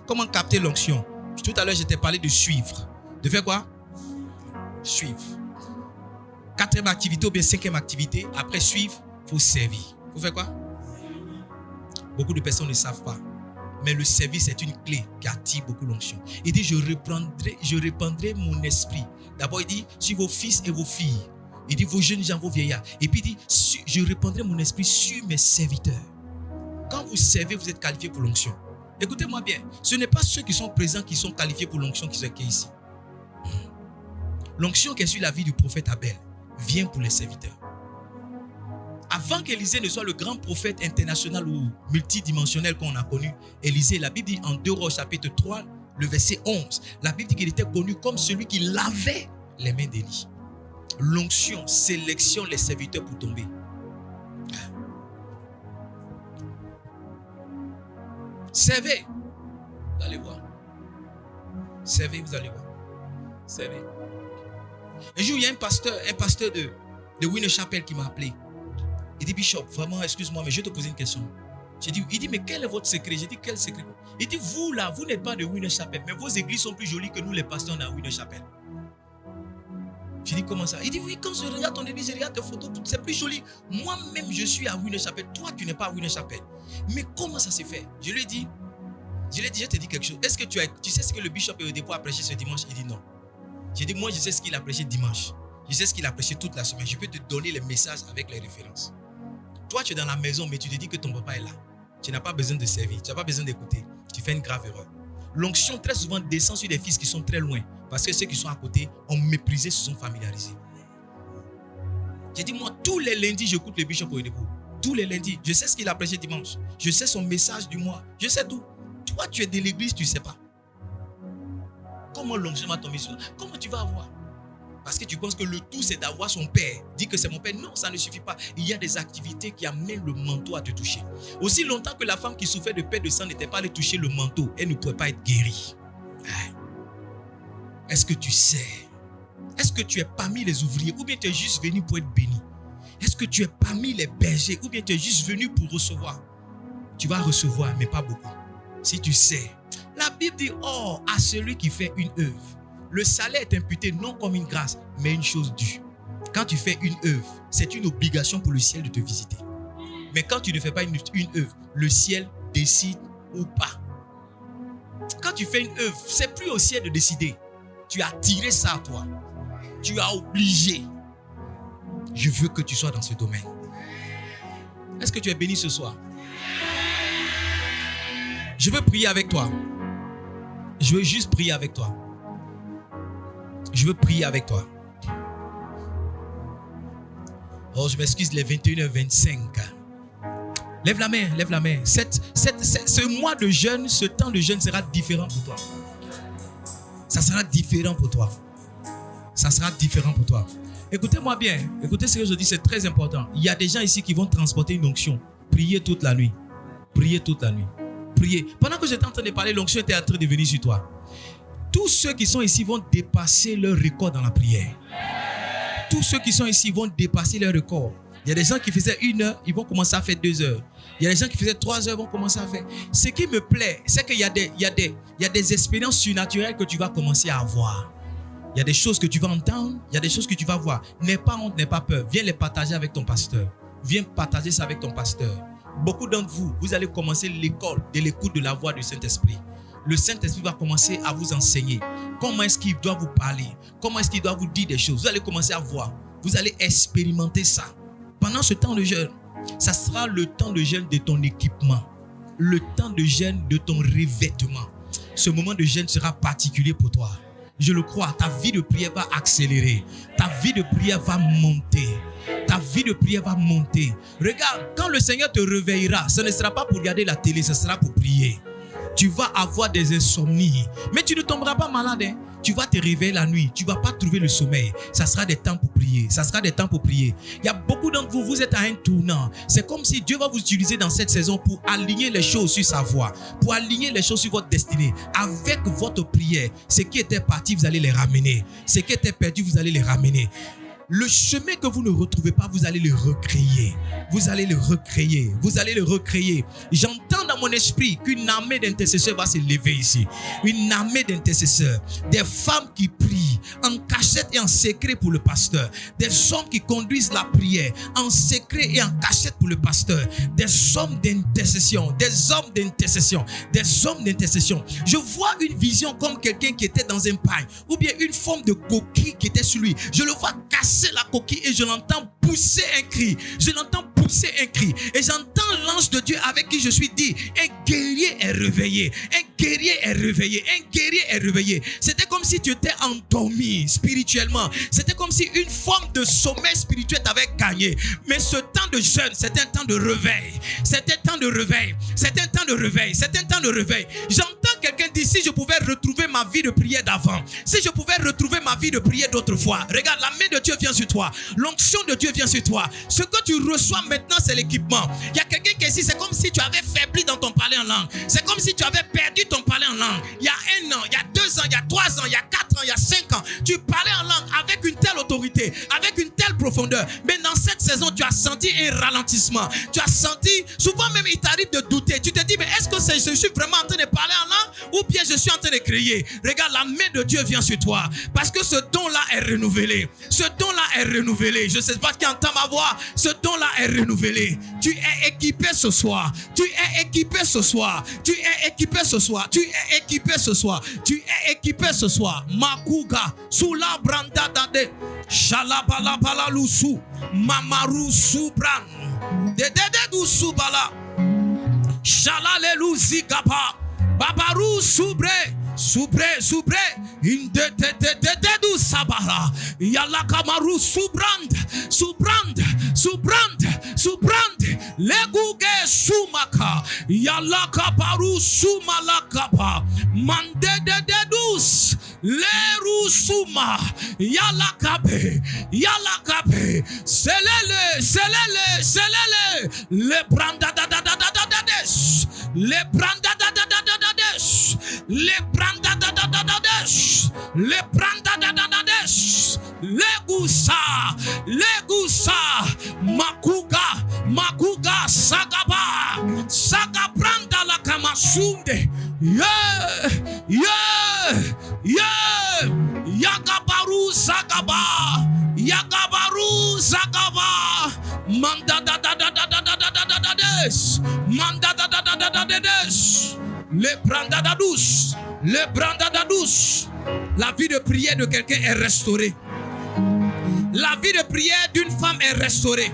Comment capter l'onction? Tout à l'heure, je t'ai parlé de suivre. De faire quoi? Suivre. 4e activité ou bien 5e activité. Après suivre, il faut servir. Il faut faire quoi? Beaucoup de personnes ne savent pas. Mais le service est une clé qui attire beaucoup l'onction. Il dit, je répandrai mon esprit. D'abord, il dit, sur vos fils et vos filles. Il dit, vos jeunes gens, vos vieillards. Et puis, il dit, je répandrai mon esprit sur mes serviteurs. Quand vous servez, vous êtes qualifié pour l'onction. Écoutez-moi bien. Ce n'est pas ceux qui sont présents qui sont qualifiés pour l'onction qui sont ici. L'onction qui est sur la vie du prophète Abel vient pour les serviteurs. Avant qu'Élisée ne soit le grand prophète international ou multidimensionnel qu'on a connu, Élisée, la Bible dit en 2 Rois chapitre 3, le verset 11, la Bible dit qu'il était connu comme celui qui lavait les mains d'Élie. L'onction sélectionne les serviteurs pour tomber. Servez, vous allez voir. Servez, vous allez voir. Servez. Un jour, il y a un pasteur de Winner Chapel qui m'a appelé. Il dit, Bishop, vraiment, excuse-moi, mais je vais te poser une question. Il dit, mais quel est votre secret? J'ai dit, quel secret? Il dit, vous là, vous n'êtes pas de Winner Chapel, mais vos églises sont plus jolies que nous, les pasteurs de Winner Chapel. J'ai dit, comment ça? Il dit, oui, quand je regarde ton église, je regarde tes photos, c'est plus joli. Moi-même, je suis à Winner Chapel. Toi, tu n'es pas à Winner Chapel. Mais comment ça s'est fait? Je lui ai dit, je te dis quelque chose. Est-ce que tu sais ce que le bishop et le dépôt a prêché ce dimanche? Il dit non. J'ai dit, moi, je sais ce qu'il a prêché dimanche. Je sais ce qu'il a prêché toute la semaine. Je peux te donner les messages avec les références. Toi, tu es dans la maison, mais tu te dis que ton papa est là. Tu n'as pas besoin de servir. Tu n'as pas besoin d'écouter. Tu fais une grave erreur. L'onction, très souvent, descend sur des fils qui sont très loin. Parce que ceux qui sont à côté ont méprisé, se sont familiarisés. J'ai dit, moi, tous les lundis, j'écoute le bishop au dépôt. Tous les lundis. Je sais ce qu'il a prêché dimanche. Je sais son message du mois. Je sais tout. Toi, tu es de l'église, tu ne sais pas. Comment l'onction va tomber sur toi? Comment tu vas avoir? Parce que tu penses que le tout, c'est d'avoir son père. Dis que c'est mon père. Non, ça ne suffit pas. Il y a des activités qui amènent le manteau à te toucher. Aussi longtemps que la femme qui souffrait de perte de sang n'était pas allée toucher le manteau, elle ne pouvait pas être guérie. Est-ce que tu sais? Est-ce que tu es parmi les ouvriers ou bien tu es juste venu pour être béni? Est-ce que tu es parmi les bergers ou bien tu es juste venu pour recevoir? Tu vas recevoir, mais pas beaucoup. Si tu sais, la Bible dit, oh, à celui qui fait une œuvre, le salaire est imputé non comme une grâce, mais une chose due. Quand tu fais une œuvre, c'est une obligation pour le ciel de te visiter. Mais quand tu ne fais pas une œuvre, le ciel décide ou pas. Quand tu fais une œuvre, c'est plus au ciel de décider. Tu as tiré ça à toi. Tu as obligé. Je veux que tu sois dans ce domaine. Est-ce que tu es béni ce soir? Je veux prier avec toi. Je veux juste prier avec toi. Je veux prier avec toi. Oh, je m'excuse, les 21h25. Lève la main, lève la main. Ce mois de jeûne, ce temps de jeûne sera différent pour toi. Ça sera différent pour toi. Ça sera différent pour toi. Écoutez-moi bien. Écoutez ce que je dis, c'est très important. Il y a des gens ici qui vont transporter une onction. Priez toute la nuit. Priez toute la nuit. Priez. Pendant que j'étais en train de parler, l'onction était en train de venir sur toi. Tous ceux qui sont ici vont dépasser leur record dans la prière. Tous ceux qui sont ici vont dépasser leur record. Il y a des gens qui faisaient 1 heure, ils vont commencer à faire 2 heures. Il y a des gens qui faisaient 3 heures, vont commencer à faire. Ce qui me plaît, c'est qu'il y a des expériences surnaturelles que tu vas commencer à avoir. Il y a des choses que tu vas entendre, il y a des choses que tu vas voir. N'aie pas honte, n'aie pas peur. Viens les partager avec ton pasteur. Viens partager ça avec ton pasteur. Beaucoup d'entre vous, vous allez commencer l'école de l'écoute de la voix du Saint-Esprit. Le Saint-Esprit va commencer à vous enseigner comment est-ce qu'il doit vous parler, comment est-ce qu'il doit vous dire des choses. Vous allez commencer à voir, vous allez expérimenter ça. Pendant ce temps de jeûne, ça sera le temps de jeûne de ton équipement, le temps de jeûne de ton revêtement. Ce moment de jeûne sera particulier pour toi. Je le crois, ta vie de prière va accélérer, ta vie de prière va monter. Ta vie de prière va monter. Regarde, quand le Seigneur te réveillera, ce ne sera pas pour regarder la télé, ce sera pour prier. Tu vas avoir des insomnies. Mais tu ne tomberas pas malade. Hein. Tu vas te réveiller la nuit. Tu ne vas pas trouver le sommeil. Ça sera des temps pour prier. Ça sera des temps pour prier. Il y a beaucoup d'entre vous, vous êtes à un tournant. C'est comme si Dieu va vous utiliser dans cette saison pour aligner les choses sur sa voie. Pour aligner les choses sur votre destinée. Avec votre prière, ce qui était parti, vous allez les ramener. Ce qui était perdu, vous allez les ramener. Le chemin que vous ne retrouvez pas, vous allez le recréer. Vous allez le recréer. Vous allez le recréer. J'entends dans mon esprit qu'une armée d'intercesseurs va se lever ici. Une armée d'intercesseurs. Des femmes qui prient en cachette et en secret pour le pasteur. Des hommes qui conduisent la prière en secret et en cachette pour le pasteur. Des hommes d'intercession. Des hommes d'intercession. Des hommes d'intercession. Je vois une vision comme quelqu'un qui était dans un pain. Ou bien une forme de coquille qui était sur lui. Je le vois casser la coquille et je l'entends pousser un cri. Je l'entends pousser un cri. Et j'entends l'ange de Dieu avec qui je suis dit, un guerrier est réveillé. Un guerrier est réveillé. Un guerrier est réveillé. C'était comme si tu étais endormi spirituellement. C'était comme si une forme de sommeil spirituel t'avait gagné. Mais ce temps de jeûne, c'est un temps de réveil. C'est un temps de réveil. C'est un temps de réveil. C'est un temps de réveil. J'entends quelqu'un dire, si je pouvais retrouver ma vie de prière d'avant, si je pouvais retrouver ma vie de prière d'autrefois, regarde, la main de Dieu vient sur toi. L'onction de Dieu vient sur toi. Ce que tu reçois maintenant, c'est l'équipement. Il y a quelqu'un qui est ici, c'est comme si tu avais faibli dans ton parler en langue. C'est comme si tu avais perdu ton parler en langue. Il y a 1 an, il y a 2 ans, il y a 3 ans, il y a 4 ans, il y a 5 ans. Tu parlais en langue avec une telle autorité, avec une telle profondeur. Mais dans cette saison, tu as senti un ralentissement. Tu as senti, souvent même il t'arrive de douter. Tu te dis, mais est-ce que je suis vraiment en train de parler en langue ou bien je suis en train de crier? Regarde, la main de Dieu vient sur toi. Parce que ce don-là est renouvelé. Ce don-là est renouvelé. Je ne sais pas qui entend ma voix. Ce don-là est renouvelé. Tu es équipé ce soir. Tu es équipé ce soir. Tu es équipé ce soir. Tu es équipé ce soir. Tu es équipé ce soir. Makuga, Sula Branda Dade, Shalabala Bala Lusu, Mamaru Subran, Dededu Subala, Shalalelu Zigaba, Babaru Subre. Subre, indededededu sabara, yalakamaru subrand, leguge sumaka, yalakabaru sumalakaba, mandedededus, leru suma, yalakabe, selele, le branda dadadadadades, le branda dadadadadades, le branda dadadadades, le branda dadadadades, legusa, makuga, sagabranda la kamasunde, yagabaru zagaba, manda dadadadadades, le branda dadus. La vie de prière de quelqu'un est restaurée. La vie de prière d'une femme est restaurée.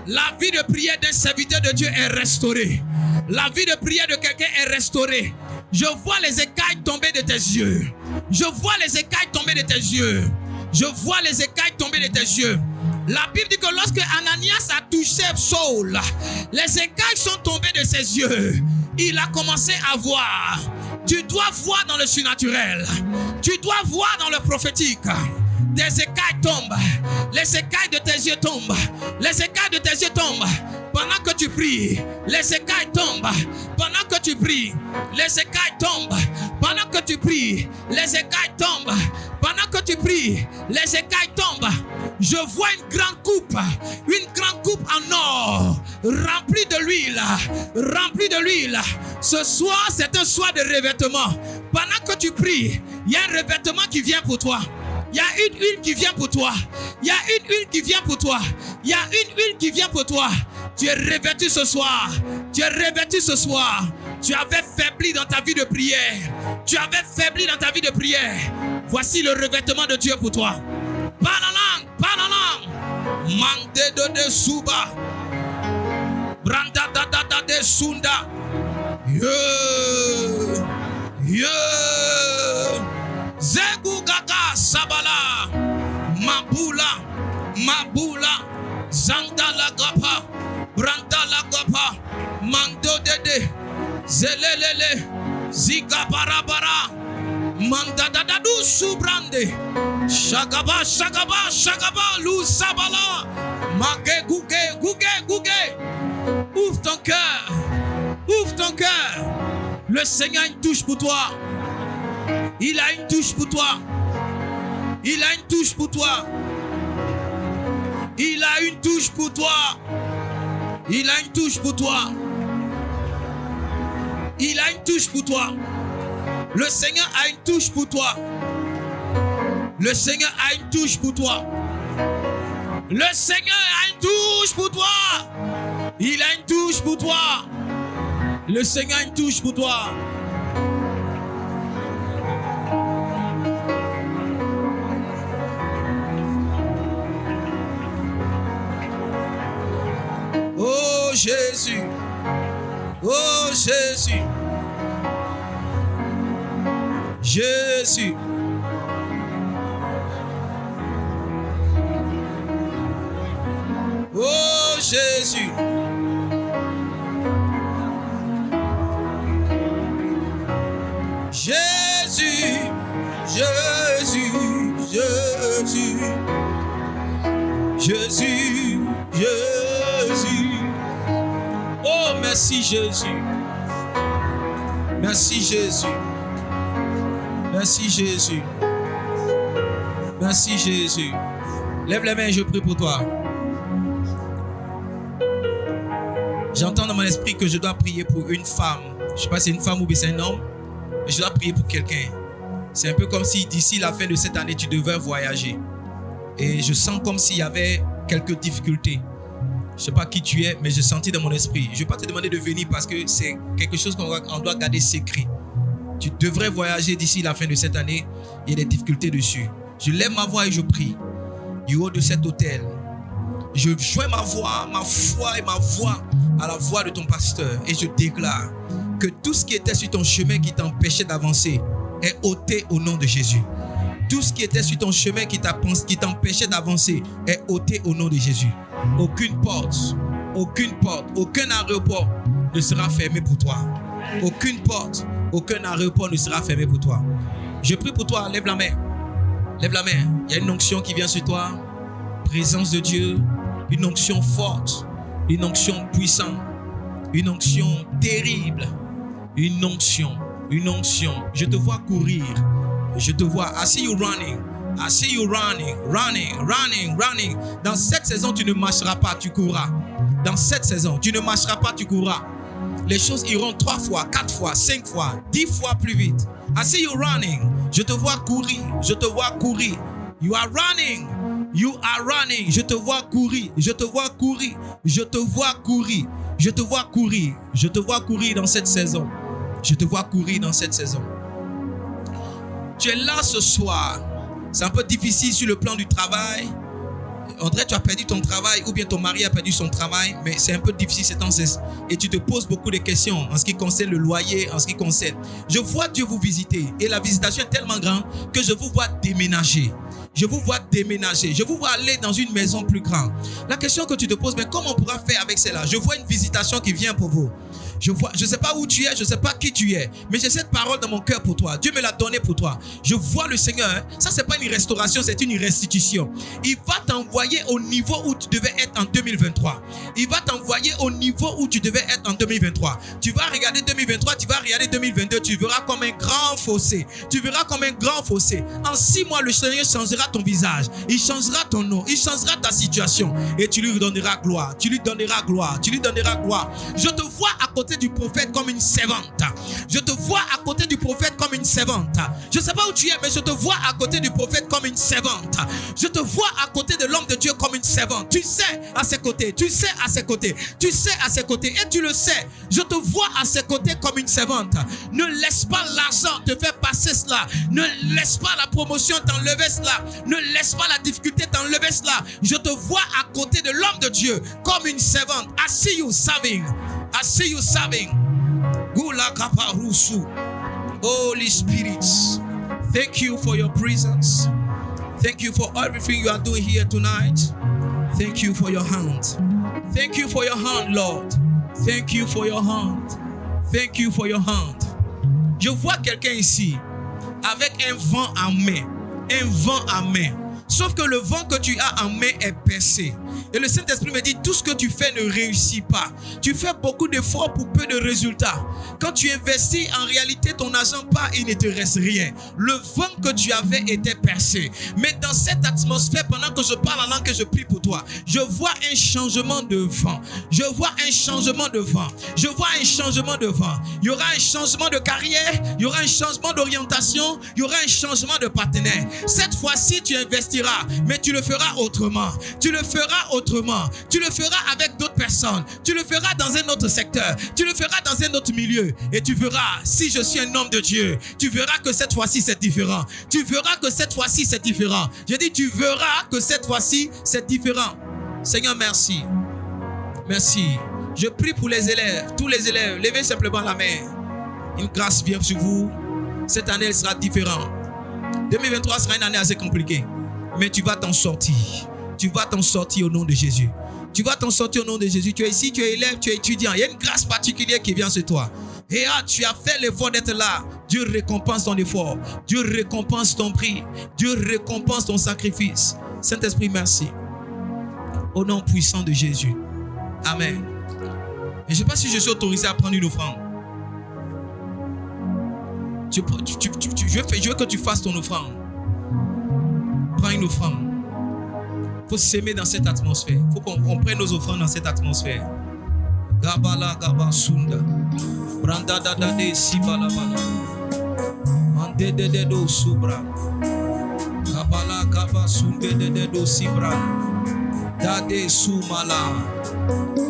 La vie de prière d'un serviteur de Dieu est restaurée. La vie de prière de quelqu'un est restaurée. Je vois les écailles tomber de tes yeux. Je vois les écailles tomber de tes yeux. Je vois les écailles tomber de tes yeux. La Bible dit que lorsque Ananias a touché Saul, les écailles sont tombées de ses yeux. Il a commencé à voir. Tu dois voir dans le surnaturel. Tu dois voir dans le prophétique. Des écailles tombent. Les écailles de tes yeux tombent. Les écailles de tes yeux tombent. Pendant que tu pries, les écailles tombent. Pendant que tu pries, les écailles tombent. Pendant que tu pries, les écailles tombent. Pendant que tu pries, les écailles tombent. Je vois une grande coupe en or, remplie de l'huile. Ce soir, c'est un soir de revêtement. Pendant que tu pries, il y a un revêtement qui vient pour toi. Il y a une huile qui vient pour toi. Il y a une huile qui vient pour toi. Il y a une huile qui vient pour toi. Tu es revêtu ce soir. Tu es revêtu ce soir. Tu avais faibli dans ta vie de prière. Tu avais faibli dans ta vie de prière. Voici le revêtement de Dieu pour toi. Panalang. Mande de suba. Branda da de sunda. Zegu gaga sabala. Mabula. Zandala gapa. Brandala gapa. Mando dede. Zelelele. Zika barabara. Mandadadadu subrande. Shagaba, shagaba, shagaba, lou sabala. Magé, gougé, gougé, gougé. Ouvre ton cœur. Ouvre ton cœur. Le Seigneur a une touche pour toi. Il a une touche pour toi. Il a une touche pour toi. Il a une touche pour toi. Il a une touche pour toi. Il a une touche pour toi. Le Seigneur a une touche pour toi. Le Seigneur a une touche pour toi. Le Seigneur a une touche pour toi. Il a une touche pour toi. Le Seigneur a une touche pour toi. Oh Jésus. Oh Jésus. Jésus. Oh Jésus. Jésus. Jésus. Jésus. Jésus. Jésus. Oh merci Jésus. Merci Jésus. Merci Jésus. Merci Jésus. Lève les mains, je prie pour toi. J'entends dans mon esprit que je dois prier pour une femme. Je ne sais pas si c'est une femme ou c'est un homme, mais je dois prier pour quelqu'un. C'est un peu comme si d'ici la fin de cette année, tu devais voyager. Et je sens comme s'il y avait quelques difficultés. Je ne sais pas qui tu es, mais j'ai senti dans mon esprit. Je ne vais pas te demander de venir parce que c'est quelque chose qu'on doit garder secret. Tu devrais voyager d'ici la fin de cette année. Il y a des difficultés dessus. Je lève ma voix et je prie. Du haut de cet autel, je joins ma voix, ma foi et ma voix à la voix de ton pasteur. Et je déclare que tout ce qui était sur ton chemin qui t'empêchait d'avancer est ôté au nom de Jésus. Tout ce qui était sur ton chemin qui t'empêchait d'avancer est ôté au nom de Jésus. Aucune porte, aucun aéroport ne sera fermé pour toi. Aucune porte, aucun aéroport ne sera fermé pour toi. Je prie pour toi, lève la main. Lève la main. Il y a une onction qui vient sur toi. Présence de Dieu. Une onction forte. Une onction puissante. Une onction terrible. Une onction. Une onction. Je te vois courir. Je te vois. I see you running. I see you running. Running. Dans cette saison, tu ne marcheras pas, tu courras. Dans cette saison, tu ne marcheras pas, tu courras. Les choses iront 3 fois, 4 fois, 5 fois, 10 fois plus vite. I see you running. Je te vois courir. Je te vois courir. You are running. You are running. Je te vois courir. Je te vois courir. Je te vois courir. Je te vois courir. Je te vois courir dans cette saison. Je te vois courir dans cette saison. Tu es là ce soir. C'est un peu difficile sur le plan du travail. André, tu as perdu ton travail ou bien ton mari a perdu son travail, mais c'est un peu difficile ces temps. Et tu te poses beaucoup de questions en ce qui concerne le loyer, en ce qui concerne. Je vois Dieu vous visiter et la visitation est tellement grande que je vous vois déménager. Je vous vois déménager. Je vous vois aller dans une maison plus grande. La question que tu te poses, mais comment on pourra faire avec cela? Je vois une visitation qui vient pour vous. Je ne sais pas où tu es, je ne sais pas qui tu es, mais j'ai cette parole dans mon cœur pour toi. Dieu me l'a donnée pour toi. Je vois le Seigneur. Ça, ce n'est pas une restauration, c'est une restitution. Il va t'envoyer au niveau où tu devais être en 2023. Il va t'envoyer au niveau où tu devais être en 2023. Tu vas regarder 2023, tu vas regarder 2022, tu verras comme un grand fossé. Tu verras comme un grand fossé. En 6 mois, le Seigneur changera ton visage. Il changera ton nom. Il changera ta situation. Et tu lui donneras gloire. Tu lui donneras gloire. Tu lui donneras gloire. Je te vois à côté du prophète comme une servante. Je te vois à côté du prophète comme une servante. Je ne sais pas où tu es, mais je te vois à côté du prophète comme une servante. Je te vois à côté de l'homme de Dieu comme une servante. Tu sais à ses côtés. Tu sais à ses côtés. Tu sais à ses côtés. Et tu le sais. Je te vois à ses côtés comme une servante. Ne laisse pas l'argent te faire passer cela. Ne laisse pas la promotion t'enlever cela. Ne laisse pas la difficulté t'enlever cela. Je te vois à côté de l'homme de Dieu comme une servante. I see you serving. I see you serving. Gula kaparusu. Holy Spirit, thank you for your presence. Thank you for everything you are doing here tonight. Thank you for your hand. Thank you for your hand, Lord. Thank you for your hand. Thank you for your hand. Je vois quelqu'un ici avec un vent en main. Un vent en main. Sauf que le vent que tu as en main est percé. Et le Saint-Esprit me dit, tout ce que tu fais ne réussit pas. Tu fais beaucoup d'efforts pour peu de résultats. Quand tu investis, en réalité, ton argent part, il ne te reste rien. Le vent que tu avais était percé. Mais dans cette atmosphère, pendant que je parle en langue, que je prie pour toi, je vois un changement de vent. Je vois un changement de vent. Je vois un changement de vent. Il y aura un changement de carrière. Il y aura un changement d'orientation. Il y aura un changement de partenaire. Cette fois-ci, tu investiras. Mais tu le feras autrement. Tu le feras autrement. Tu le feras avec d'autres personnes. Tu le feras dans un autre secteur. Tu le feras dans un autre milieu. Et tu verras, si je suis un homme de Dieu, tu verras que cette fois-ci c'est différent. Tu verras que cette fois-ci c'est différent. Je dis, tu verras que cette fois-ci c'est différent. Seigneur, merci. Merci. Je prie pour les élèves, tous les élèves. Levez simplement la main. Une grâce vient sur vous. Cette année, elle sera différente. 2023 sera une année assez compliquée. Mais tu vas t'en sortir. Tu vas t'en sortir au nom de Jésus. Tu vas t'en sortir au nom de Jésus. Tu es ici, tu es élève, tu es étudiant. Il y a une grâce particulière qui vient sur toi. Et tu as fait l'effort d'être là. Dieu récompense ton effort. Dieu récompense ton prix. Dieu récompense ton sacrifice. Saint-Esprit, merci. Au nom puissant de Jésus. Amen. Et je ne sais pas si je suis autorisé à prendre une offrande. Je veux que tu fasses ton offrande. Prends une offrande. Il faut s'aimer dans cette atmosphère. Il faut qu'on prenne nos offrandes dans cette atmosphère. Gabala Gaba Sunda. Branda Dada de Sibalabana. Mande de Dedo Subra. Gabala Gaba Sunde de Dedo Sibra. Dade Sumala.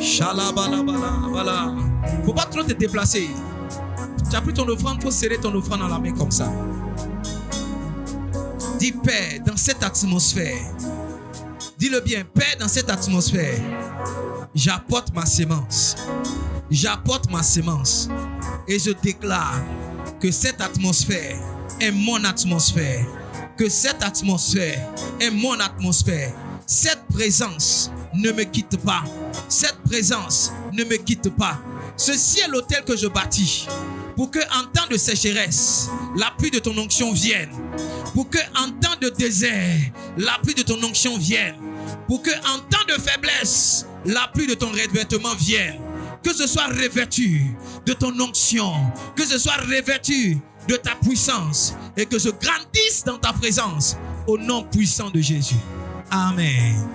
Shalabalabala. Voilà. Il ne faut pas trop te déplacer. Tu as pris ton offrande, il faut serrer ton offrande dans la main comme ça. Dis Père, dans cette atmosphère. Dis-le bien, Père, dans cette atmosphère. J'apporte ma sémence. J'apporte ma sémence. Et je déclare que cette atmosphère est mon atmosphère. Que cette atmosphère est mon atmosphère. Cette présence ne me quitte pas. Cette présence ne me quitte pas. Ceci est l'autel que je bâtis. Pour que en temps de sécheresse, la pluie de ton onction vienne. Pour que en temps de désert, la pluie de ton onction vienne. Pour que en temps de faiblesse, la pluie de ton revêtement vienne. Que ce soit revêtu de ton onction. Que ce soit revêtu de ta puissance. Et que je grandisse dans ta présence. Au nom puissant de Jésus. Amen.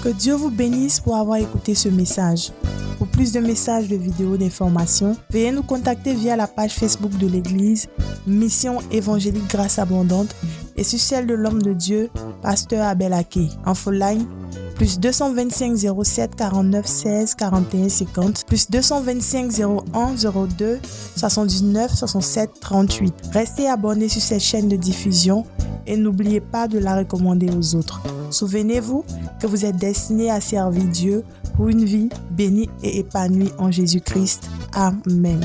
Que Dieu vous bénisse pour avoir écouté ce message. Pour plus de messages, de vidéos, d'informations, veuillez nous contacter via la page Facebook de l'Église Mission Évangélique Grâce Abondante et sur celle de l'homme de Dieu, Pasteur Abel Akey. Infoline plus 225 07 49 16 41 50 plus 225 01 02 79 67 38. Restez abonnés sur cette chaîne de diffusion et n'oubliez pas de la recommander aux autres. Souvenez-vous que vous êtes destinés à servir Dieu pour une vie bénie et épanouie en Jésus-Christ. Amen.